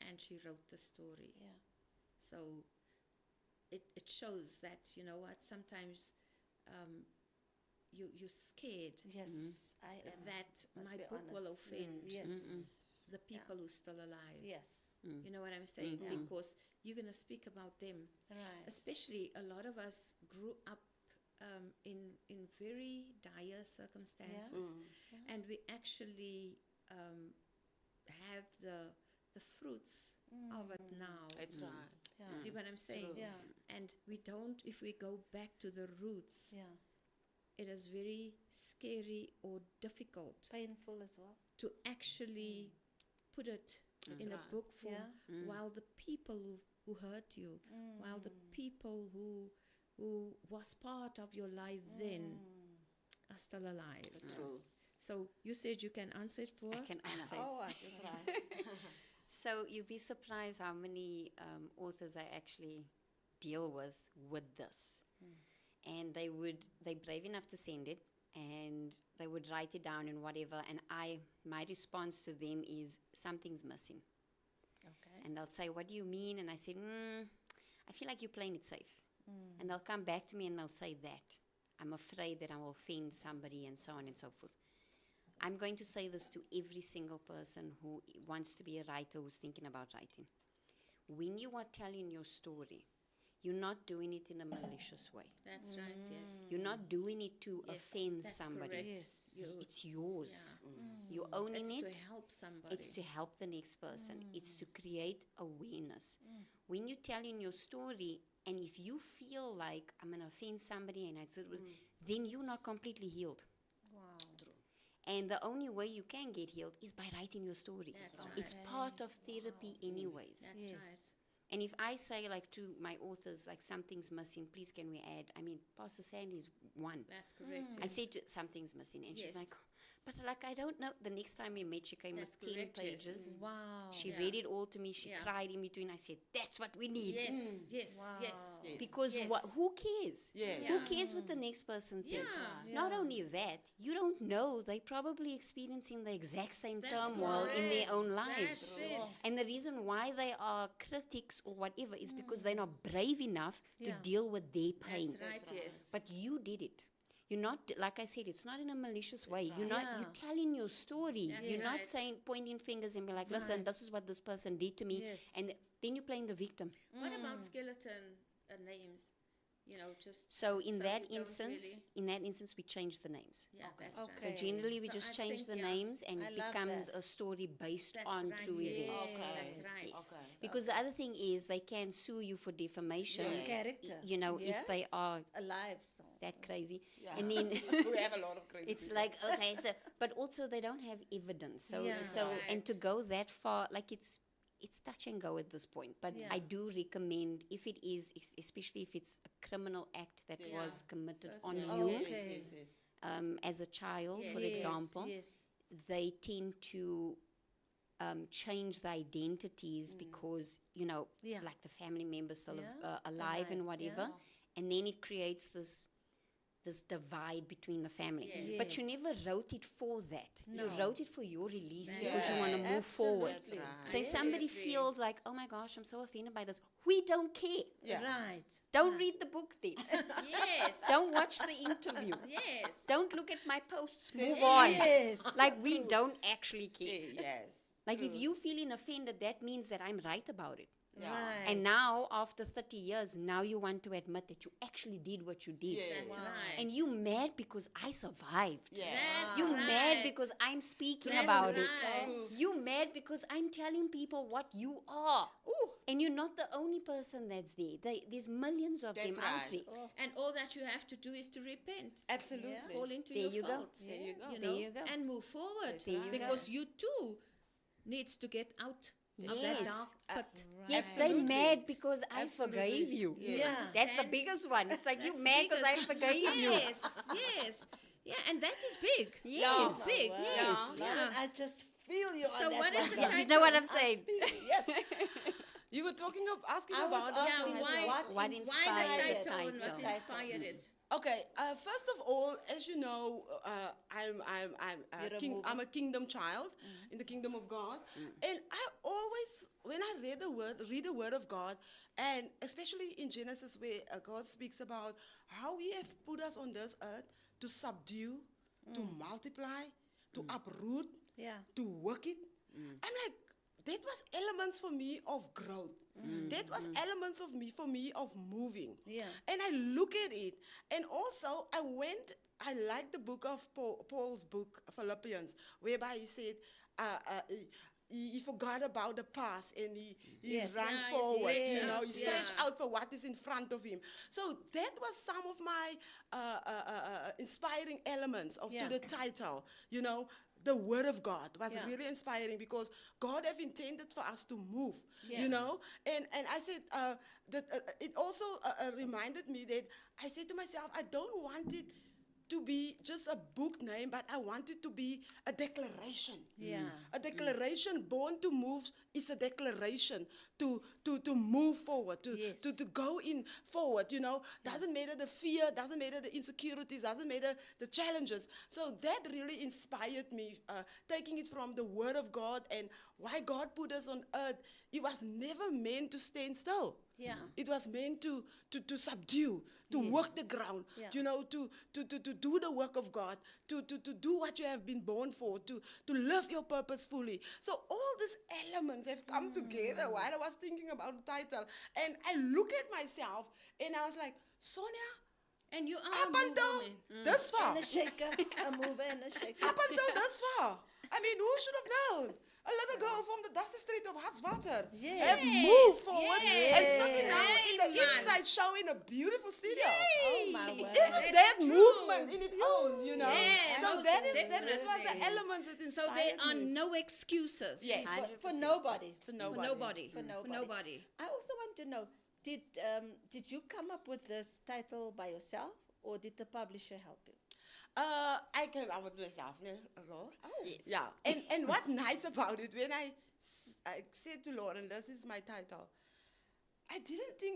And she wrote the story. Yeah. So it shows that, you know what, sometimes you're scared Yes, I am. that must my be book will honest. offend Yes. the people who's still alive. Yes. You know what I'm saying? Because you're going to speak about them. Right. Especially a lot of us grew up in very dire circumstances, and we actually have the fruits of it now. That's right. Yeah. See what I'm saying? True. Yeah. And we don't, if we go back to the roots, Yeah. it is very scary or difficult Painful as well. to actually put it in a right. book form, Yeah. while the people who hurt you, while the people who was part of your life then are still alive. True. So you said you can answer it for? I can answer. Oh, that's right. So you'd be surprised how many authors I actually deal with this. And they're brave enough to send it, and they would write it down and whatever, and my response to them is, something's missing. Okay. And they'll say, what do you mean? And I said, I feel like you're playing it safe. And they'll come back to me and they'll say that. I'm afraid that I will offend somebody and so on and so forth. I'm going to say this to every single person who wants to be a writer, who's thinking about writing. When you are telling your story, you're not doing it in a malicious way. That's right, yes. You're not doing it to Yes, offend that's somebody. correct. Yes. It's yours. Yeah. You're owning It's it. to help somebody. It's to help the next person. It's to create awareness. When you're telling your story, and if you feel like I'm going to offend somebody, and then you're not completely healed. Wow. And the only way you can get healed is by writing your story. That's It's right. part of therapy anyways. That's Yes. right. And if I say, like, to my authors, like, something's missing, please can we add? I mean, Pastor Sandy's one. That's correct. I said something's missing, and she's Yes. like, but like, I don't know. The next time we met, she came That's with 10 correct, yes. pages. Wow. She Yeah. read it all to me. She Yeah. cried in between. I said, that's what we need. Yes, yes, Wow. yes. Yes. Because Yes. who cares? Yeah. Who cares what the next person thinks? Yeah. Not Yeah. only that, you don't know, they're probably experiencing the exact same That's turmoil in their correct. own lives. That's it. And the reason why they are critics or whatever is because they're not brave enough to Yeah. deal with their pain. That's right, yes. But you did it. You're not, like I said, it's not in a malicious way. You're not, Yeah. you're telling your story. That's You're not right. saying, pointing fingers and be like, listen, Right. this is what this person did to me. Yes. And then you're playing the victim. What about skeleton names? You know, just So in so that you don't instance, really- we change the names. Yeah, that's Okay. right. So generally, we So just I change think, the yeah. names, and I it love becomes that. a story based That's on right, true yes. events. That's right. Okay. Because the other thing is, they can sue you for defamation. Your character. You know, if they Yes. are Alive. So. that crazy. Yeah. And then We have a lot of crazy it's people. like, okay, so, but also they don't have evidence. So, Yeah. and to go that far, like it's touch and go at this point. But Yeah. I do recommend, if it is, especially if it's a criminal act that Yeah. was committed That's on right. you, Yes, Okay. yes, yes. as a child, for Yes. example, Yes. they tend to change the identities because, you know, Yeah. like the family members still Yeah. alive and Alive, whatever. And then it creates this divide between the family. Yes. But you Yes. never wrote it for that. You No. wrote it for your release That's because you want to move forward. Absolutely. That's So if somebody Yes. feels like, oh my gosh, I'm so offended by this, we don't care. Yeah. Right. Don't read the book then. Yes. Don't watch the interview. Yes. Don't look at my posts. Move on. Yes. Like we don't actually care. Yes. Like if you feeling offended, that means that I'm right about it. Yeah. Right. And now, after 30 years, now you want to admit that you actually did what you did. Yeah. That's Wow. right. And you mad because I survived. Yeah. That's You right. mad because I'm speaking That's about it. right. You mad because I'm telling people what you are. And you're not the only person that's there. There's millions of That's them out right. there. And all that you have to do is to repent. Absolutely. Yeah. Fall into There your you go. faults. There you go. You There know, you go. and move forward. There you go. because you too needs to get out of that Yes. dark pit. Yes, Right. they Absolutely. mad because I Absolutely. forgave you. Yeah. That's the Understand? biggest one. It's like you That's the mad because I biggest- forgave you. Yes, yes. Yeah, and that is big. Yes. It's big. Wow. Yes. Lauren, Yeah. I just feel you So on that what is one, the girl. title? You know what I'm saying? Yes. You were talking of asking I was about asking Yeah, why- what What Why inspired the the title and what title? inspired it? Okay, first of all, as you know, I'm You're a king, mover. I'm a kingdom child in the kingdom of God, and I always, when I read the word of God, and especially in Genesis where God speaks about how He have put us on this earth to subdue, to multiply, to uproot, Yeah. to work it. I'm like, that was elements for me of growth. That was elements of me for me of moving. Yeah. And I look at it, and also I like the book of Paul's book, Philippians, whereby he said, he forgot about the past and he Yes. ran Yeah, forward, yes, you know, he yes, stretched yeah. out for what is in front of him. So that was some of my inspiring elements of Yeah. to the title, you know. The word of God was Yeah. really inspiring because God have intended for us to move, you Yes. know. And I said that it also reminded me that I said to myself, I don't want it to be just a book name, but I want it to be a declaration. Yeah. A declaration born to move is a declaration to move forward, Yes. to go in forward, you know. Doesn't matter the fear, doesn't matter the insecurities, doesn't matter the challenges. So that really inspired me, taking it from the word of God and why God put us on earth. It was never meant to stand still. Yeah. It was meant to subdue, to work the ground, Yeah. you know, to do the work of God, to do what you have been born for, to live your purpose fully. So all these elements have come together while I was thinking about the title. And I look at myself and I was like, Sonia, And you are up a until woman. this far, And a shaker, a mover and a shaker. up until this far, I mean, who should have known? A little girl from the dusty street of Hartswater have moved forward and sitting now in the inside show in a beautiful studio. Oh my word. Isn't that movement in its own, you know? Yes, So most that was the definitely. elements that So inspired there are me. no excuses. Yes. For nobody. For For nobody. nobody. For nobody. nobody. I also want to know, did you come up with this title by yourself, or did the publisher help you? I came up with myself, no, Lord. Oh. Yes. Yeah. And what's nice about it, when I said to Lauren, this is my title,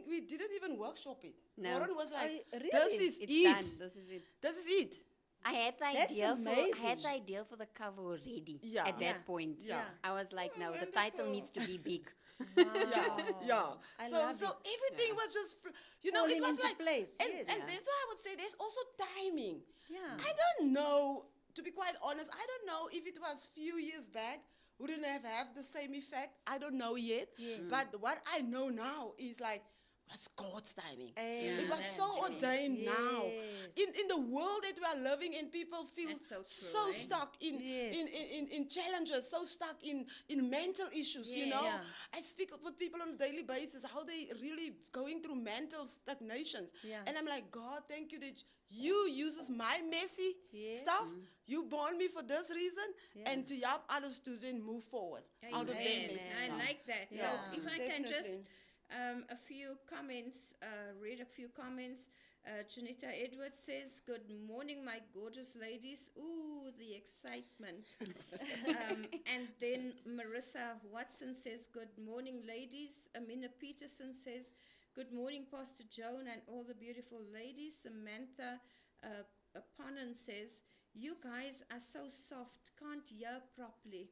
we didn't even workshop it. No. Lauren was like, really? this is It's it. done. This is it. This is it. I had the That's idea for amazing. for the cover already Yeah. at that Yeah. point. Yeah. I was like, no, the title needs to be big. Yeah. I so love so it. everything was just, you know, Falling it was into like, place, and, yes. and Yeah. that's why I would say there's also timing. Yeah. I don't know, to be quite honest, I don't know if it was few years back, wouldn't have the same effect. I don't know yet. Yes. But what I know now is like, was God's timing. Amen. It was that's so true. ordained now. Yes. In the world that we are living in, people feel That's so true, eh? stuck in, Yes. in challenges, so stuck in mental issues, you know. Yes. I speak with people on a daily basis, how they really going through mental stagnations. Yeah. And I'm like, God, thank you that you uses my messy Yes. stuff. You born me for this reason, Yeah. and to help others to then move forward out of their Amen. messy I stuff. like that. Yeah. So if I can just Definitely. a few comments, read a few comments. Janita Edwards says, "Good morning, my gorgeous ladies." Ooh, the excitement. And then Marissa Watson says, "Good morning, ladies." Amina Peterson says, "Good morning, Pastor Joan and all the beautiful ladies." Samantha Ponnen says, "You guys are so soft, can't hear properly."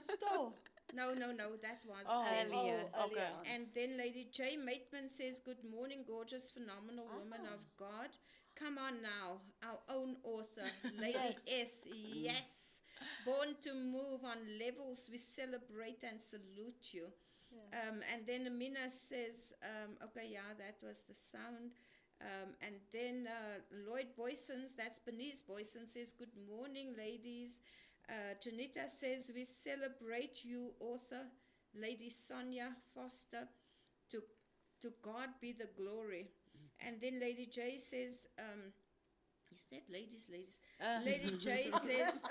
Still. No, that was Earlier. Okay. on. And then Lady J. Maitman says, "Good morning, gorgeous, phenomenal woman of God. Come on now, our own author, Lady S. Yes. Born to move on levels, we celebrate and salute you." And then Amina says, okay, yeah, that was the sound. And then Lloyd Boysons, that's Bernice Boyson, says, "Good morning, ladies." Janita says, "We celebrate you, author, Lady Sonia Vorster. To God be the glory." And then Lady J says, is that ladies? Lady J says,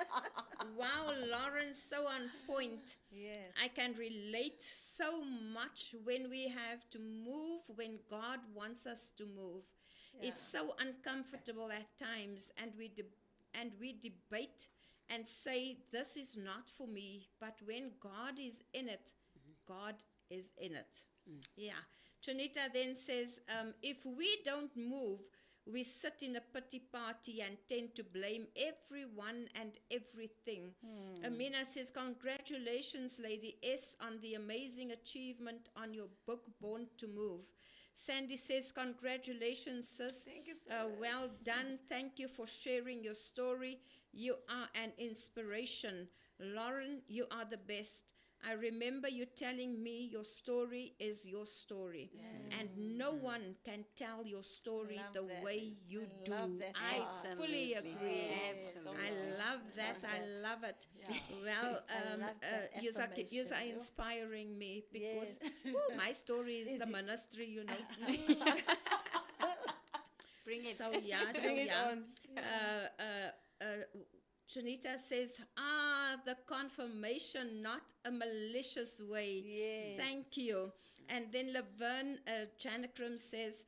"Wow, Lauren, so on point. Yes. I can relate so much when we have to move when God wants us to move. It's so uncomfortable at times, and we debate and say, this is not for me, but when God is in it, God is in it." Yeah. Janita then says, "If we don't move, we sit in a pity party and tend to blame everyone and everything." Amina says, "Congratulations, Lady S, on the amazing achievement on your book, Born to Move." Sandy says, "Congratulations, sis. Thank you so Well done. Thank you for sharing your story. You are an inspiration. Lauren, you are the best. I remember you telling me your story is your story. And no one can tell your story Love the that. way you I do. love that I part. fully agree. Absolutely. I love that. I love it. Well, I love that you are affirmation. inspiring me because Yes. my story is Is the it? ministry, you know. Bring it. So yeah, Bring it on. Janita says, the confirmation, not a malicious way. Yes. Thank you. And then Laverne Janakram says,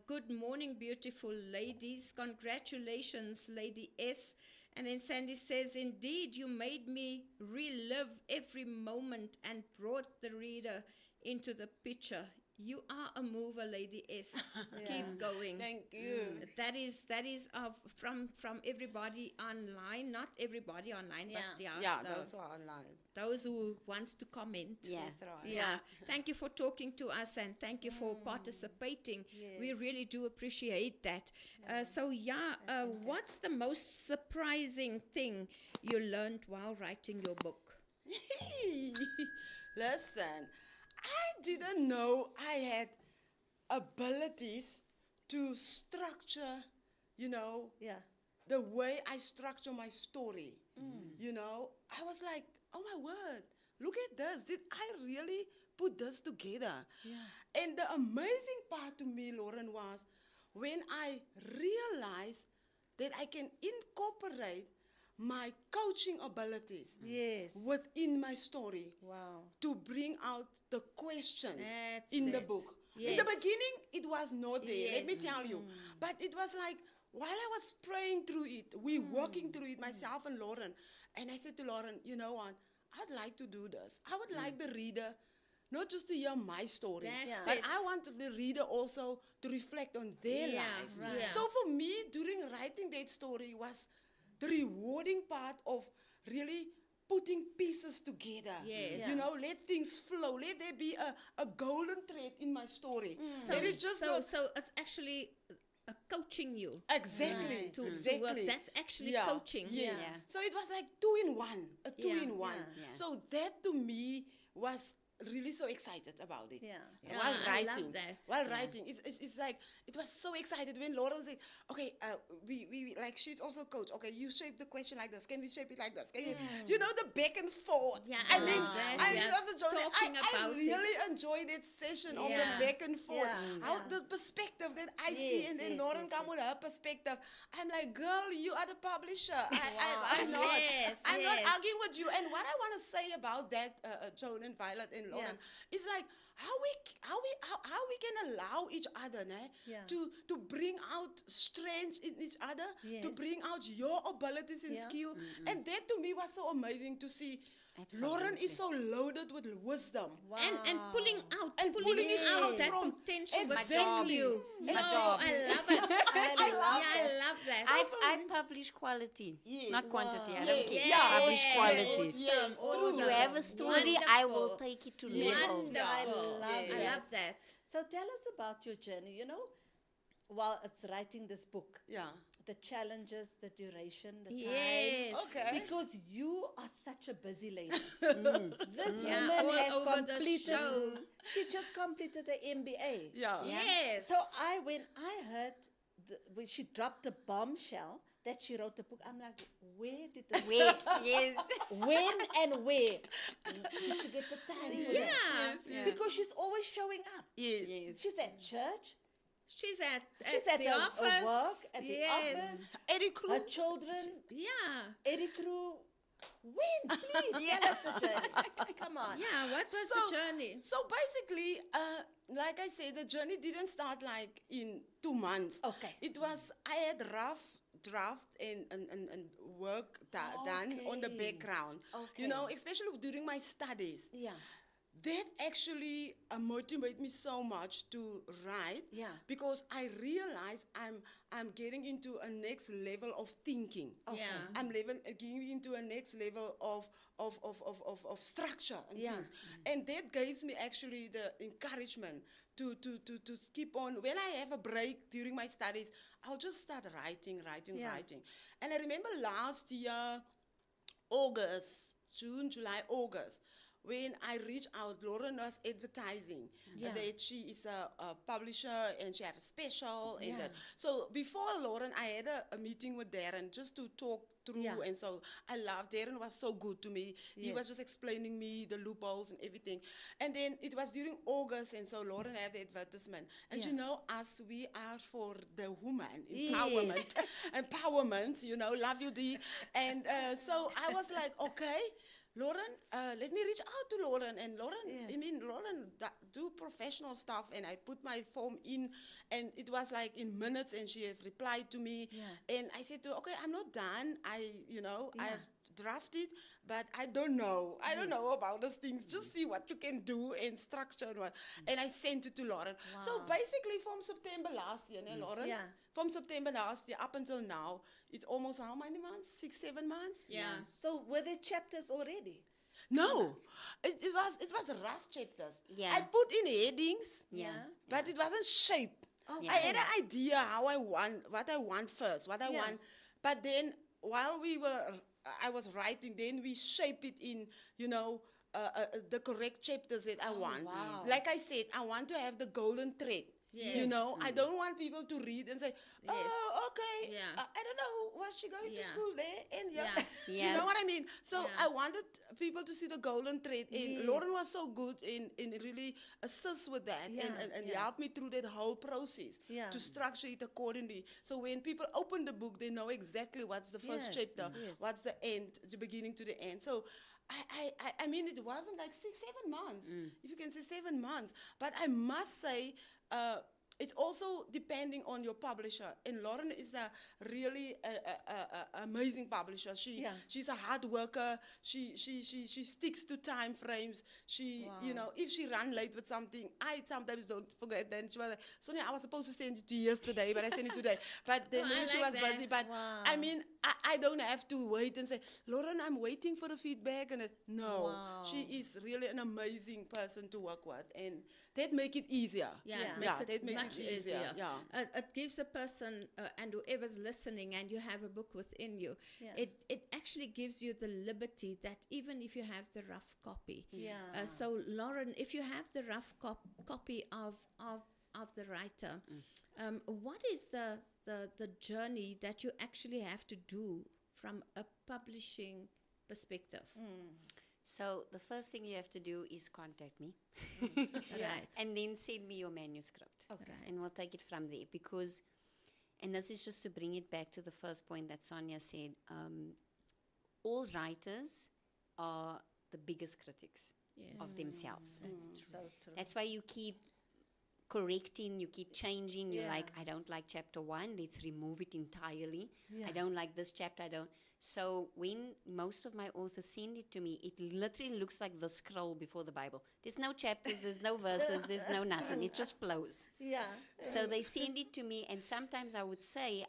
"Good morning, beautiful ladies. Congratulations, Lady S." And then Sandy says, "Indeed, you made me relive every moment and brought the reader into the picture. You are a mover, Lady S. Keep going. Thank you. That is from everybody online. Not everybody online, but Yeah, those who are online. those who wants to comment. Yeah. That's right. Yeah. Thank you for talking to us and thank you for participating. We really do appreciate that. What's the most surprising thing you learned while writing your book? Listen, I didn't know I had abilities to structure, Yeah. the way I structure my story. I was like, oh my word, look at this. Did I really put this together? Yeah. And the amazing part to me, Lauren, was when I realized that I can incorporate my coaching abilities Yes. within my story Wow. to bring out the questions That's in the it. book. In the Yes. beginning, it was not there, let me Yes. tell you. But it was like, while I was praying through it, we working through it, myself and Lauren, and I said to Lauren, you know what, I'd like to do this. I would like the reader not just to hear my story, That's but it. I want the reader also to reflect on their Yeah, lives. right. Yeah. So for me, during writing that story was the rewarding part of really putting pieces together. Yes. Let things flow. Let there be a golden thread in my story. So, That is just not so it's actually coaching you exactly to exactly. work. That's actually Yeah. coaching. Yes. Yeah. So it was like two in one, a two Yeah. in one. Yeah. So that to me was really so excited about it. Yeah. Yeah, While I love writing, that. it's like it was so excited when Lauren said, "Okay, we like she's also a coach. Okay, you shape the question like this. Can we shape it like this? Can you know the back and forth? Yeah, I mean, love that. I mean, Yeah. that's a joy. Talking I about really it. enjoyed that session of Yeah. the back and forth. Yeah. How Yeah. the perspective that I see, Yes, and then yes, Lauren yes, come yes. with her perspective. I'm like, girl, you are the publisher. I'm not. Yes, I'm not yes. arguing with you. And what I want to say about that, Joan and Violet and Lauren, is like how we can allow each other Yeah. to bring out strength in each other, to Yes. bring out your abilities and Yeah. skill. And that to me was so amazing to see. Lauren Absolutely. is so loaded with wisdom. Wow. And pulling out it that from- potential Exactly. within you. My No, job. I love it. I love I that. love that. I publish quality, Yes. not quantity. I Wow. don't care. Yes. I publish quality. Yes. Awesome. You have a story, I will Wonderful. take it to Yes. levels. Wonderful. I love I that. love that. So tell us about your journey. While it's writing this book, Yeah. the challenges, the duration, the Yes. time. Okay. Because you are such a busy lady. Mm. This Yeah, woman all has over the completed. show. She just completed her MBA. Yeah. Yes. So when I heard when she dropped the bombshell that she wrote a book, I'm like, where did this? Wait, yes. When and where did you get the time for Yeah. that? Yes. Because she's always showing up. Yes. She's at church. She's at her the office. work, at the yes. office. Eddie Crew. Her children, Yeah. Eddie Crew. When? Please, tell us the journey. Come on. Yeah. What was So- the journey? So basically, like I said, the journey didn't start like in 2 months. Okay. It was, I had rough draft and work done on the Okay. background. Okay. Especially during my studies. Yeah. That actually motivated me so much to write. Yeah. Because I realized I'm getting into a next level of thinking. Okay. Yeah. I'm getting into a next level of structure and Yeah. things. And that gives me actually the encouragement to keep on. When I have a break during my studies, I'll just start writing. Yeah. And I remember last year, June, July, August, when I reached out, Lauren was advertising Yeah. that she is a publisher and she has a special. And Yeah. that. So before Lauren, I had a meeting with Darren just to talk through. Yeah. And so I loved Darren, was so good to me. He was Yes. just explaining me the loopholes and everything. And then it was during August, and so Lauren had the advertisement. And Yeah. us, we are for the woman, Yes. empowerment, love you, D. And so I was like, okay, Lauren, let me reach out to Lauren. And Lauren, Yeah. Lauren do professional stuff. And I put my form in, and it was like in minutes, and she have replied to me. Yeah. And I said to her, okay, I'm not done. I have draft it, but I don't know. I don't know about those things. Just see what you can do and structure and what. And I sent it to Lauren. So basically from September last year, Lauren? Yeah. From September last year up until now, it's almost how many months? 6, 7 months? Yeah. So were there chapters already? No, it was rough chapters. Yeah. I put in headings, Yeah. but it wasn't shaped. Okay. I had an idea how I want, what I want first, what I Yeah. want. But then while I was writing, then we shape it in, the correct chapters that I want. wow. Like I said, I want to have the golden thread. Yes. I don't want people to read and say, oh, okay, Yeah. I don't know, was she going to Yeah. school there? And Yeah. Yeah. you know what I mean? So Yeah. I wanted people to see the golden thread. And Lauren was so good in really assist with that and help me through that whole process Yeah. to structure it accordingly. So when people open the book, they know exactly what's the first Yes, chapter, yes. what's the end, the beginning to the end. So I mean, it wasn't like 6, 7 months, if you can say 7 months. But I must say, it's also depending on your publisher. And Lauren is a really amazing publisher. She's a hard worker. She sticks to time frames. If she run late with something, I sometimes don't forget. Then she was like, Sonia, I was supposed to send it to you yesterday, but I sent it today. But then Oh, maybe I she like was busy. that. But I mean, I don't have to wait and say, Lauren, I'm waiting for the feedback. And no, she is really an amazing person to work with. And that make it easier. Yeah, Yeah. it makes that it makes much it easier. Yeah. It gives a person and whoever's listening, and you have a book within you, Yeah. it actually gives you the liberty that even if you have the rough copy. Yeah. So Lauren, if you have the rough copy of the writer, what is the journey that you actually have to do from a publishing perspective? So the first thing you have to do is contact me Right. and then send me your manuscript. Okay. And we'll take it from there because, and this is just to bring it back to the first point that Sonia said, all writers are the biggest critics Yes. of themselves. So true. That's why you keep correcting, you keep changing. You're Yeah. like, I don't like chapter 1, let's remove it entirely. Yeah. I don't like this chapter, I don't. So when most of my authors send it to me, it literally looks like the scroll before the Bible. There's no chapters, there's no verses, there's no nothing. It just flows. Yeah. So they send it to me, and sometimes I would say,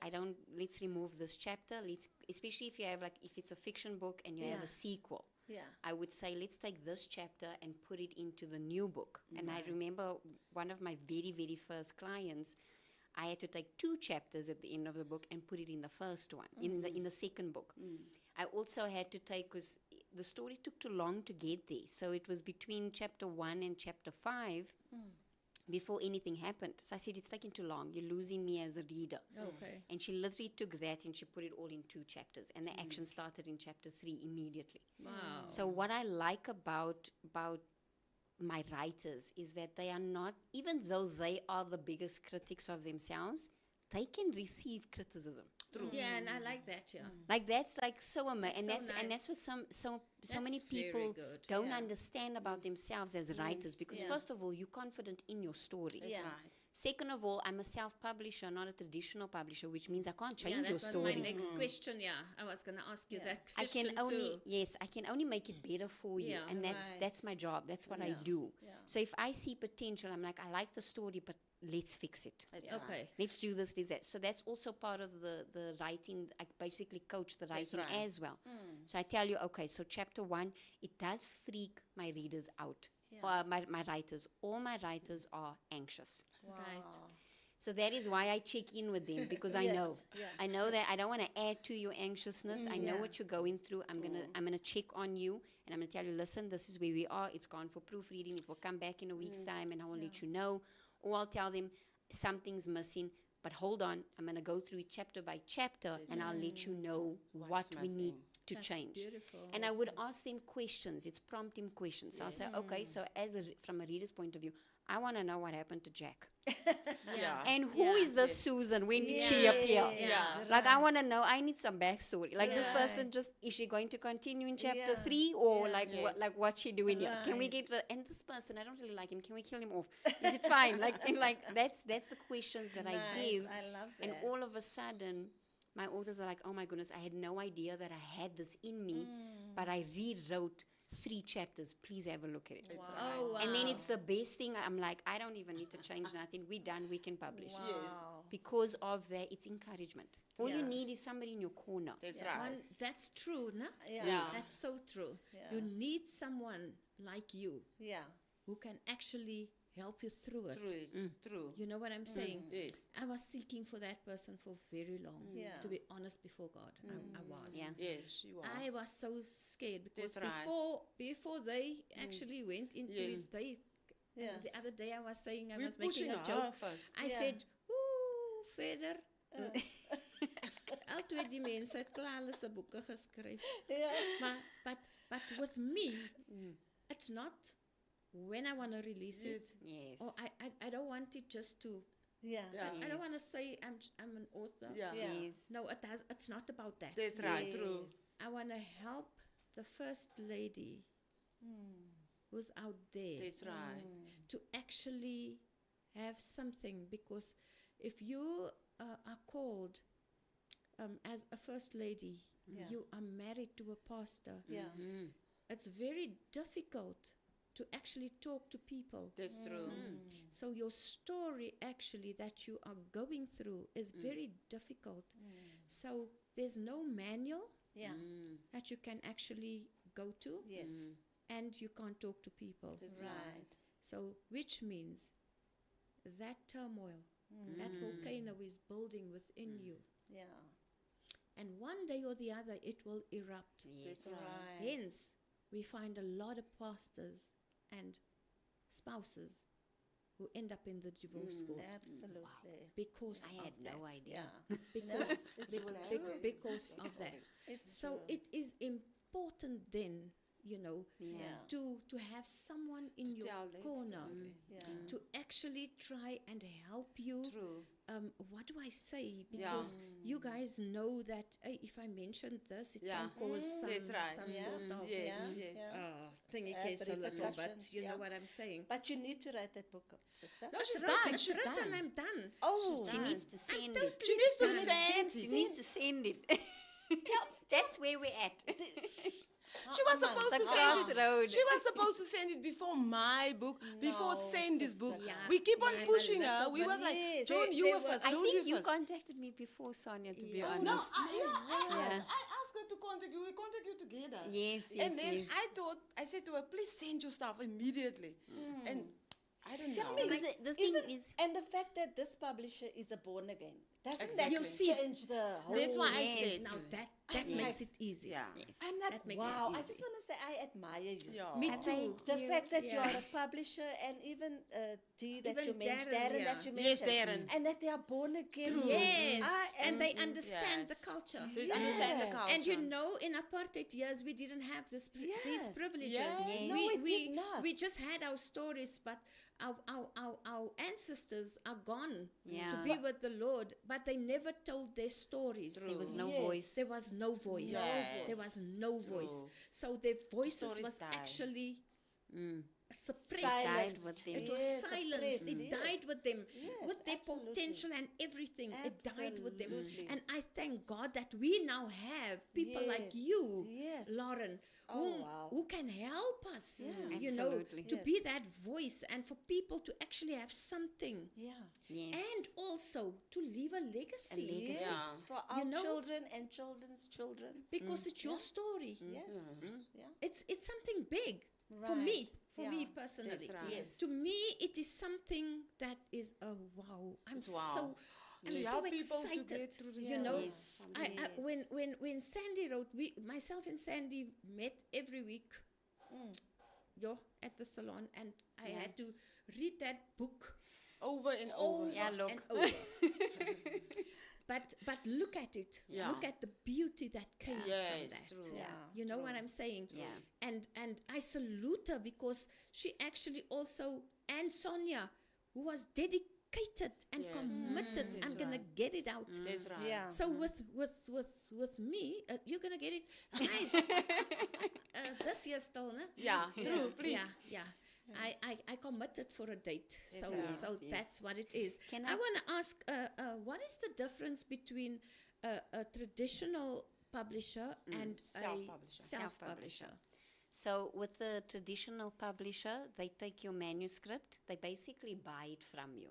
let's remove this chapter, especially if you have, if it's a fiction book and you have Yeah. a sequel. Yeah. I would say, let's take this chapter and put it into the new book. And I remember one of my very, very first clients, I had to take 2 chapters at the end of the book and put it in the first one, in the second book. I also had to take, because the story took too long to get there. So it was between chapter 1 and chapter 5 before anything happened. So I said, it's taking too long. You're losing me as a reader. Okay. And she literally took that and she put it all in 2 chapters. And the action started in chapter 3 immediately. Wow. So what I like about my writers is that they are not, even though they are the biggest critics of themselves, they can receive criticism. True. Yeah, and I like that. Yeah. Like that's like so amazing, That's and so that's nice. what so That's many very people good. don't Yeah. understand about themselves as writers. Because Yeah. first of all, you're confident in your story. Yeah. Right. Second of all, I'm a self-publisher, not a traditional publisher, which means I can't Yeah, change that your was story. my next question. Yeah, I was going to ask you Yeah. that I question can only too. I can only make it better for you, Yeah, and right. that's my job. That's what I Yeah. do. Yeah. So if I see potential, I'm like, I like the story, but let's fix it. That's Okay. Let's do this, that. So that's also part of the writing. I basically coach the That's writing right. as well. So I tell you, okay, so chapter 1, it does freak my readers out. Yeah. Or my writers. All my writers are anxious. Right. So that is why I check in with them, because I Yes, know. yeah. I know that I don't want to add to your anxiousness. I know Yeah. what you're going through. I'm gonna check on you, and I'm gonna tell you, listen, this is where we are. It's gone for proofreading. It will come back in a week's time, and I will let you know. Or I'll tell them something's missing, but hold on. I'm gonna go through it chapter by chapter, and I'll let you know what we need missing. to That's change. beautiful. And I would ask them questions. It's prompting questions. So I'll say, okay, so from a reader's point of view, I want to know what happened to Jack. Yeah. And who is this Susan? When did she appear? Yeah. Like, I want to know, I need some backstory. Like, this Yeah. person is she going to continue in chapter Yeah. 3? Or Yeah. like, what's she doing here? Can we Right. get, and this person, I don't really like him. Can we kill him off? Is it fine? That's the questions that I Nice. give. I love that. And all of a sudden, my authors are like, oh my goodness, I had no idea that I had this in me, but I rewrote 3 chapters. Please have a look at it. It's Oh, wow. And then it's the best thing. I'm like, I don't even need to change nothing. We're done. We can publish. Wow. Because of that, it's encouragement. All you Yeah. need is somebody in your corner. That's Yeah. right. That's true, no? Yeah. Yes. That's so true. Yeah. You need someone like you Yeah. who can actually help you through it. True. True. You know what I'm saying? Yes. I was seeking for that person for very long. Yeah. To be honest before God, I was. Yeah. Yes, she was. I was so scared because That's right. before they actually went into Yes. it, they Yeah. the other day I was saying I We're was making pushing a her joke. first. I Yeah. said, ooh, verder. Al twee die mense het klaar hulle se boeke geskryf. Yeah. Maar but with me, it's not when I want to release it. Yes. Or I don't want it just to Yeah. Yeah. I don't want to say I'm an author. Yeah. Yeah. Yes. No, it's not about that. That's right. Yes. True. I want to help the first lady who's out there That's right. to actually have something, because if you are called as a first lady, Yeah. you are married to a pastor, Yeah. it's very difficult to actually talk to people. That's true. So your story actually that you are going through is very difficult. So there's no manual Yeah. that you can actually go to, Yes. and you can't talk to people. That's Right. So which means that turmoil, that volcano is building within you. Yeah. And one day or the other, it will erupt. Yes. That's right. Hence, we find a lot of pastors and spouses who end up in the divorce court Absolutely. because I of had that. no idea. Yeah. Because, it's because of that. It's So true. it is important then, you know, Yeah. to have someone in To your tell that corner story. Yeah. to actually try and help you. True. What do I say? Yeah. Because you guys know that if I mention this, it Yeah. can cause some, That's right. some Yeah. sort of Yes. Yeah. Yes. Yeah. thingy Yeah, case a little, but repercussions, you yeah. know what I'm saying. But you need to write that book, sister. No, It's she's written, done. it's She's written, done. I'm done. Oh, She needs to send it. She needs to send She it. needs to send it. That's where we're at. She was supposed The to send it. crossroad. She was supposed to send it before my book, before No, Sandy's book. sister. Yeah. We keep on Yeah, pushing but her. little We bit. was like, Yes, Joan, they- you they were were- first. I Joan, think you first. contacted me before, Sonia, to be Yeah. honest. No, Honest. Yeah. I asked her to contact you. We contact you together. Yes, yes, And then yes. I said to her, please send your stuff immediately. And I don't know. me, Because the thing Isn't- is, and the fact that this publisher is a born again, doesn't Exactly. You that see, change the whole? That's why I yes. said Now to her. that Yes. makes it easy. Yeah. yes. I'm like, That makes it wow. I easy. just want to say I admire you. Yeah. Me I too. think The you- fact that you Yeah. are a publisher, and even T that Even you mentioned, Darren, Darren yeah. that you Yes, mentioned, Darren. and that they are born again. True. Yes, I and am- they understand the Yes. culture. To understand the Yes. culture. And you know, in apartheid years, we didn't have these Yes. privileges. Yes. Yes. No, we did not. We just had our stories, but our ancestors are gone to Yeah. be with the Lord, but they never told their stories. There was no Yes. voice. There was no voice. Yes. There was no voice. True. So their voices stories was died. actually Mm. suppressed. Silenced. Died with them. It was Yes, silenced. suppressed, It yes. died with them, Yes, with their absolutely. potential and everything. It died with them. Absolutely. And I thank God that we now have people like Yes, you, yes. Lauren, Oh, wow. who can help us, Yeah. you know, Absolutely. to Yes. be that voice and for people to actually have something. Yeah. Yes. And also to leave a legacy. legacy. Yes. Yeah. For our know- children and children's children. Because it's your story. Yes. Yeah. It's something big for Right. me. For me Yeah. personally. That's right. Yes. To me, it is something that is a wow. I'm It's wow. so I'm To so help people to excited. get through this You know, Yes. I when Sandy wrote, myself and Sandy met every week, at the salon, and I had to read that book Over and over. Yeah, look. and over. But look at it. Yeah. Look at the beauty that came from Yes, that. true. Yeah. You know what I'm saying? Yeah. And I salute her because she actually also, and Sonia, who was dedicated and Yes. committed. That's I'm gonna right. get it out. That's right. Yeah. So with me, you're gonna get it, guys. This year still, no? Yeah, true, please. Yeah. I committed for a date, so Yes, so yes. that's what it is. Can I I- want to ask, what is the difference between a traditional publisher and a Self-publisher. self-publisher? So with the traditional publisher, they take your manuscript, they basically buy it from you.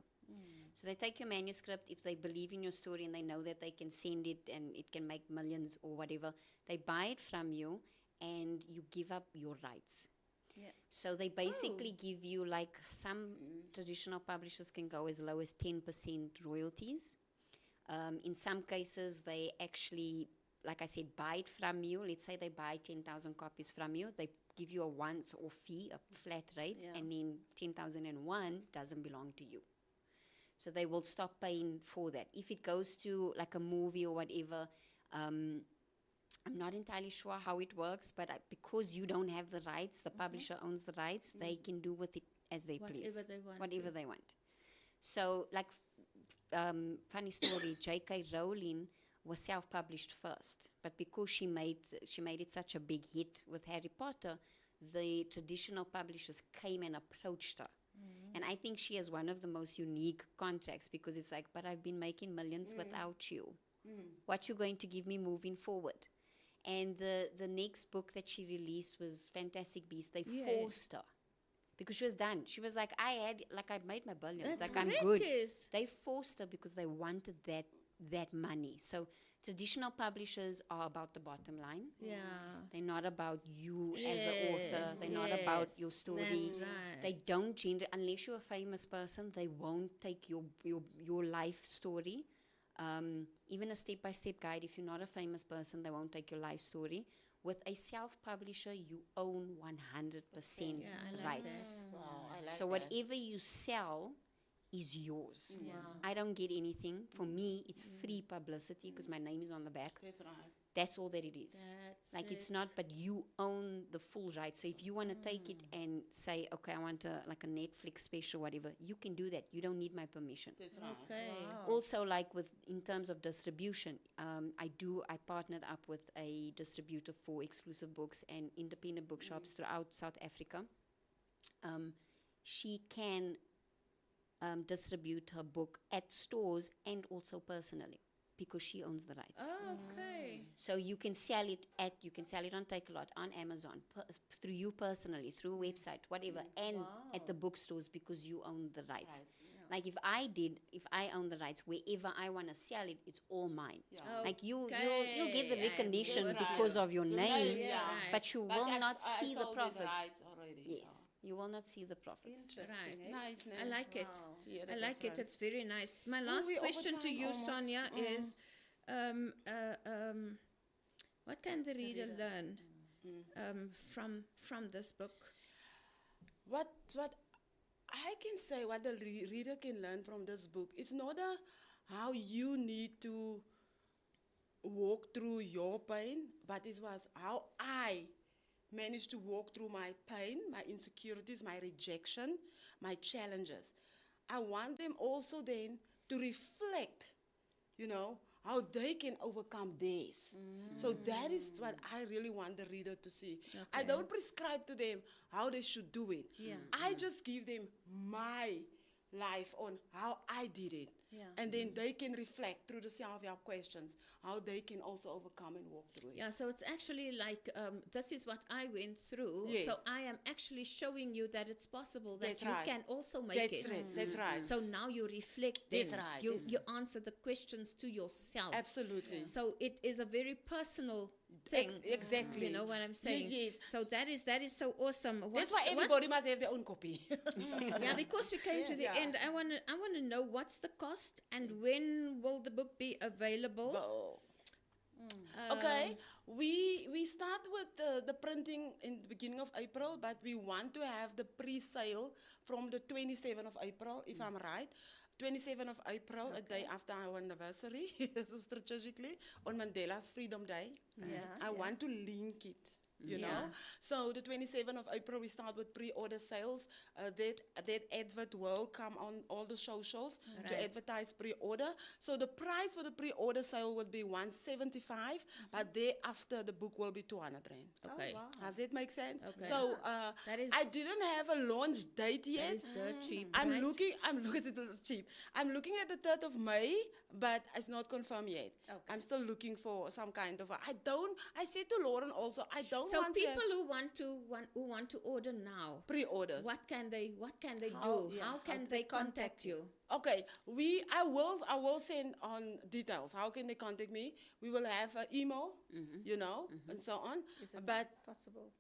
So they take your manuscript, if they believe in your story and they know that they can send it and it can make millions or whatever, they buy it from you and you give up your rights. Yeah. So they basically give you, like, some traditional publishers can go as low as 10% royalties. In some cases, they actually, like I said, buy it from you. Let's say they buy 10,000 copies from you. They give you a once-off fee, a flat rate, Yeah. and then 10,001 doesn't belong to you. So they will stop paying for that. If it goes to like a movie or whatever, I'm not entirely sure how it works, but because you don't have the rights, the publisher owns the rights, they can do with it as they please. Whatever they want. Whatever they want. So, like, funny story, J.K. Rowling was self-published first, but because she made it such a big hit with Harry Potter, the traditional publishers came and approached her. And I think she has one of the most unique contracts, because it's like, but I've been making millions without you. What you going to give me moving forward? And the next book that she released was Fantastic Beasts. They forced her because she was done. She was like, I made my billions. That's like, I'm great, good. yes. They forced her because they wanted that money. So traditional publishers are about the bottom line. Yeah. They're not about you as an author. They're not about your story. That's right. They don't unless you're a famous person, they won't take your life story. Even a step-by-step guide, if you're not a famous person, they won't take your life story. With a self-publisher, you own 100% Yeah, I like rights. Wow, I like So that. whatever you sell is yours. I don't get anything. For me, it's free publicity because my name is on the back. That's right. That's all that it is. That's Like, it's it. not, but you own the full rights. So if you want to take it and say, okay, I want a Netflix special, whatever, you can do that. You don't need my permission. That's right. Okay. Also, like in terms of distribution, I partnered up with a distributor for exclusive books and independent bookshops throughout South Africa. She can distribute her book at stores and also personally, because she owns the rights. Okay. So you can sell it on Takealot, on Amazon, through you personally, through a website, whatever, and at the bookstores, because you own the rights. Like, if I own the rights, wherever I want to sell it, it's all mine. Yeah. Like, you'll get Okay, the I'm recognition good. because of your The name, yeah. but you But will I- not I see the sold these profits. rights already. Yes, you will not see the profits. Interesting. Right. Eh? Nice, I name. like it. Wow. To hear the I like it. difference. It's very nice. My Oh, last we're over question to time you, almost. Sonia, is what can the reader learn from this book? What I can say, what the reader can learn from this book, it's not how you need to walk through your pain, but it was how I managed to walk through my pain, my insecurities, my rejection, my challenges. I want them also then to reflect, how they can overcome theirs. So that is what I really want the reader to see. I don't prescribe to them how they should do it. Yeah. I just give them my life on how I did it. Yeah. And then they can reflect through the self-help questions how they can also overcome and walk through it. Yeah, so it's actually like, this is what I went through. Yes. So I am actually showing you that it's possible that That's you right. can also make That's it. right. That's right. So now you reflect then. That's right. You, Yes. you answer the questions to yourself. Absolutely. So it is a very personal thing. Exactly. You know what I'm saying? Yes. So that is so awesome. That's why everybody must have their own copy. Yeah, because we came to the Yeah. end, I wanna know what's the cost and when will the book be available? Okay, we start with the printing in the beginning of April, but we want to have the pre-sale from the 27th of April, if I'm right. 27th of April, a day after our anniversary, so strategically, on Mandela's Freedom Day. Yeah. I want to link it you know. So the 27th of April, we start with pre-order sales. That advert will come on all the socials to advertise pre-order. So the price for the pre-order sale would be 175, but thereafter the book will be 200 rand. Okay. Oh, wow. Does it make sense? Okay. So That is- I didn't have a launch date yet. That is dirt cheap. I'm right? looking at it cheap. I'm looking at the 3rd of May, but it's not confirmed yet. Okay. I'm still looking for some kind of I said to Lauren also, I don't So want to people have who want to order now, pre-orders. what can they How- do? yeah, How how can do they they contact contact you? Okay, I will send on details. How can they contact me? We will have an email, you know, and so on. Is it But possible?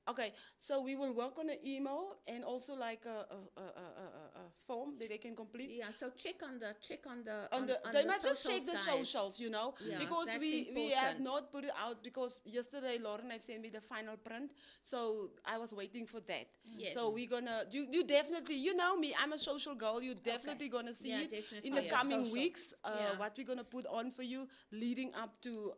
Oh. okay, so we will work on an email and also like a form that they can complete. Yeah, so check on the They must just check socials, the guys. socials, you know, Yeah, because that's we have important. not put it out because yesterday Lauren have sent me the final print, so I was waiting for that. Yes. So we're gonna you definitely, you know me, I'm a social girl. You're definitely gonna see Yeah, it definitely. in the Yeah, coming socials. weeks. Yeah. What we're gonna put on for you leading up to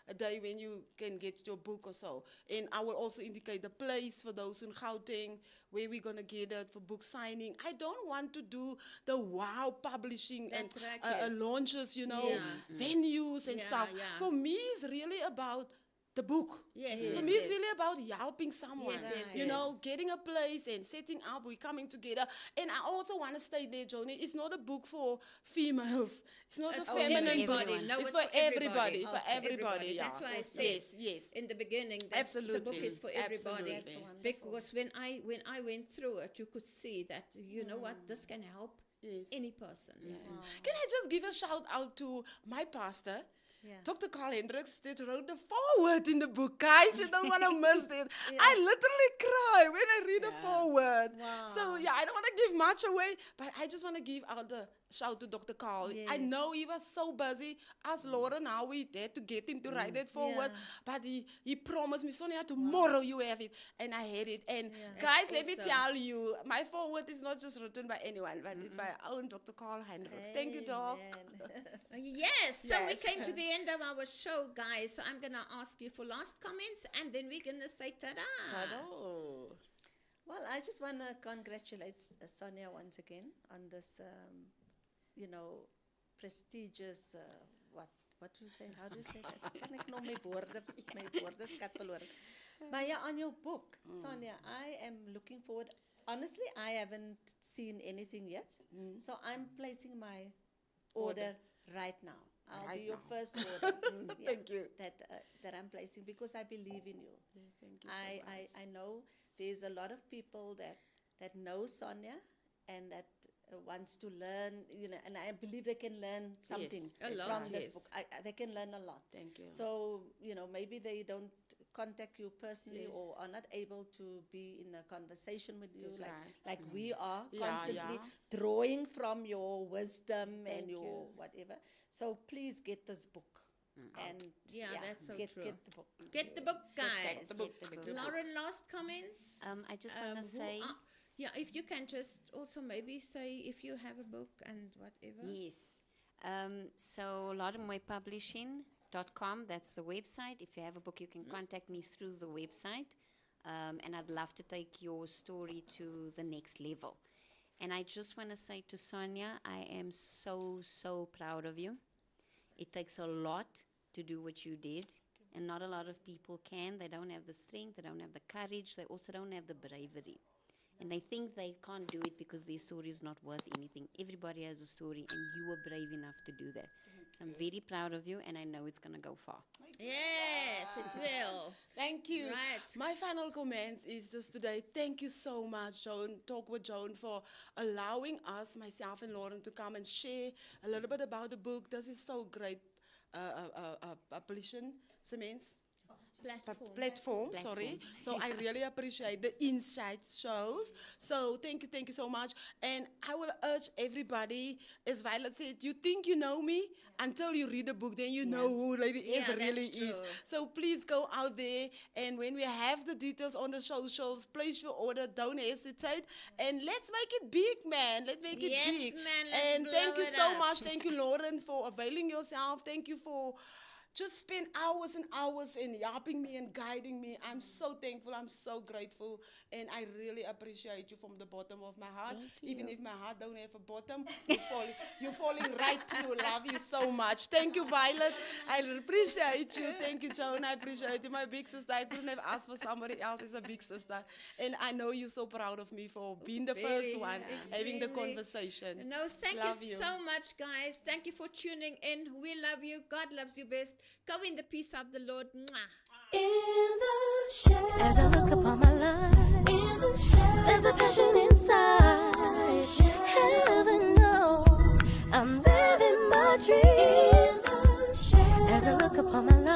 a day when you can get your book or so. And I will also indicate the place for those in Gauteng where we're gonna get it for book signing. I don't want to do the wow publishing That's and right, yes. launches, you know, Yeah. venues and Yeah, stuff. yeah. For me, it's really about the book. Yes, For yes, me, it's yes. really about helping someone. Yes, yes, you yes. know, getting a place and setting up. We're coming together. And I also want to stay there, Joni. It's not a book for females. It's not It's a for feminine book. everybody. No, it's it's for everybody. For Okay, everybody. Yeah. That's why I said Yes, yes. in the beginning that the book Absolutely. is for everybody. Absolutely. That's Because when I went through it, you could see that you know what, this can help Yes. any person. Can I just give a shout out to my pastor? Yeah. Dr. Carl Hendricks that wrote the foreword in the book. Guys, you don't want to miss it. I literally cry when I read the foreword. Wow. So, yeah, I don't want to give much away, but I just want to give out the shout to Dr. Carl. I Yes. know he was so busy. As Lauren, how we had to get him to write that foreword. Yeah. But he promised me, Sonia, tomorrow you have it. And I had it. And guys, let me awesome. tell you, my foreword is not just written by anyone, but it's by our own Dr. Carl Hendricks. Thank you, Doc. Amen. Yes, so we Yes. came to the end of our show, guys. So I'm going to ask you for last comments and then we're going to say ta-da. Ta-da. Well, I just want to congratulate Sonia once again on this, you know, prestigious, what do you say? How do you say that? Kan ek nou my woorde skat verloor. Maar ja, on your book, Sonia, I am looking forward. Honestly, I haven't seen anything yet. So I'm placing my order right now. I'll Right be your now. first order. Thank you. That I'm placing because I believe in you. Yes, thank you so much. I know there's a lot of people that know Sonia and that wants to learn, you know, and I believe they can learn something a lot, from this yes. book. They can learn a lot. Thank you. So, you know, maybe they don't contact you personally Yes. or are not able to be in a conversation with you That's right. like we are Yeah, constantly yeah. drawing from your wisdom Thank and your you. whatever. So please get this book. And Yeah, that's so get, true. Get the book. Get the book, guys. the book. Get the Get book. the book. Lauren, last comments? I just wanna who say- are- yeah, if you can just also maybe say if you have a book and whatever. Yes. So laurenmoipublishing.com, that's the website. If you have a book, you can contact me through the website. And I'd love to take your story to the next level. And I just want to say to Sonia, I am so, so proud of you. It takes a lot to do what you did. And not a lot of people can. They don't have the strength, they don't have the courage, they also don't have the bravery. And they think they can't do it because their story is not worth anything. Everybody has a story, and you were brave enough to do that. So I'm very proud of you, and I know it's going to go far. Yes, it will. Thank you. Right. My final comment is just today, thank you so much, Joan, Talk with Joan, for allowing us, myself and Lauren, to come and share a little bit about the book. This is so great publishing, cements. Platform, sorry. So I really appreciate the insight shows. So thank you so much. And I will urge everybody, as Violet said, you think you know me until you read the book, then you know who Lady Yeah, S that's really is. true. So please go out there, and when we have the details on the socials, place your order, don't hesitate, and let's make it big, man. Let's make it Yes, big. man, let's And thank blow you it so up. much. Thank you, Lauren, for availing yourself. Thank you for just spend hours and hours in helping me and guiding me. I'm so thankful. I'm so grateful. And I really appreciate you from the bottom of my heart. Even if my heart don't have a bottom, you're falling right through. Love you so much. Thank you, Violet. I appreciate you. Thank you, Joan. I appreciate you. My big sister. I couldn't have asked for somebody else as a big sister. And I know you're so proud of me for being the first one, having the conversation. No, thank Love you so much, guys. Thank you for tuning in. We love you. God loves you best. Go in the peace of the Lord. Mwah. In the shade, as I look upon my life, in the shade, there's a passion inside. Heaven knows I'm living my dreams. As I look upon my life.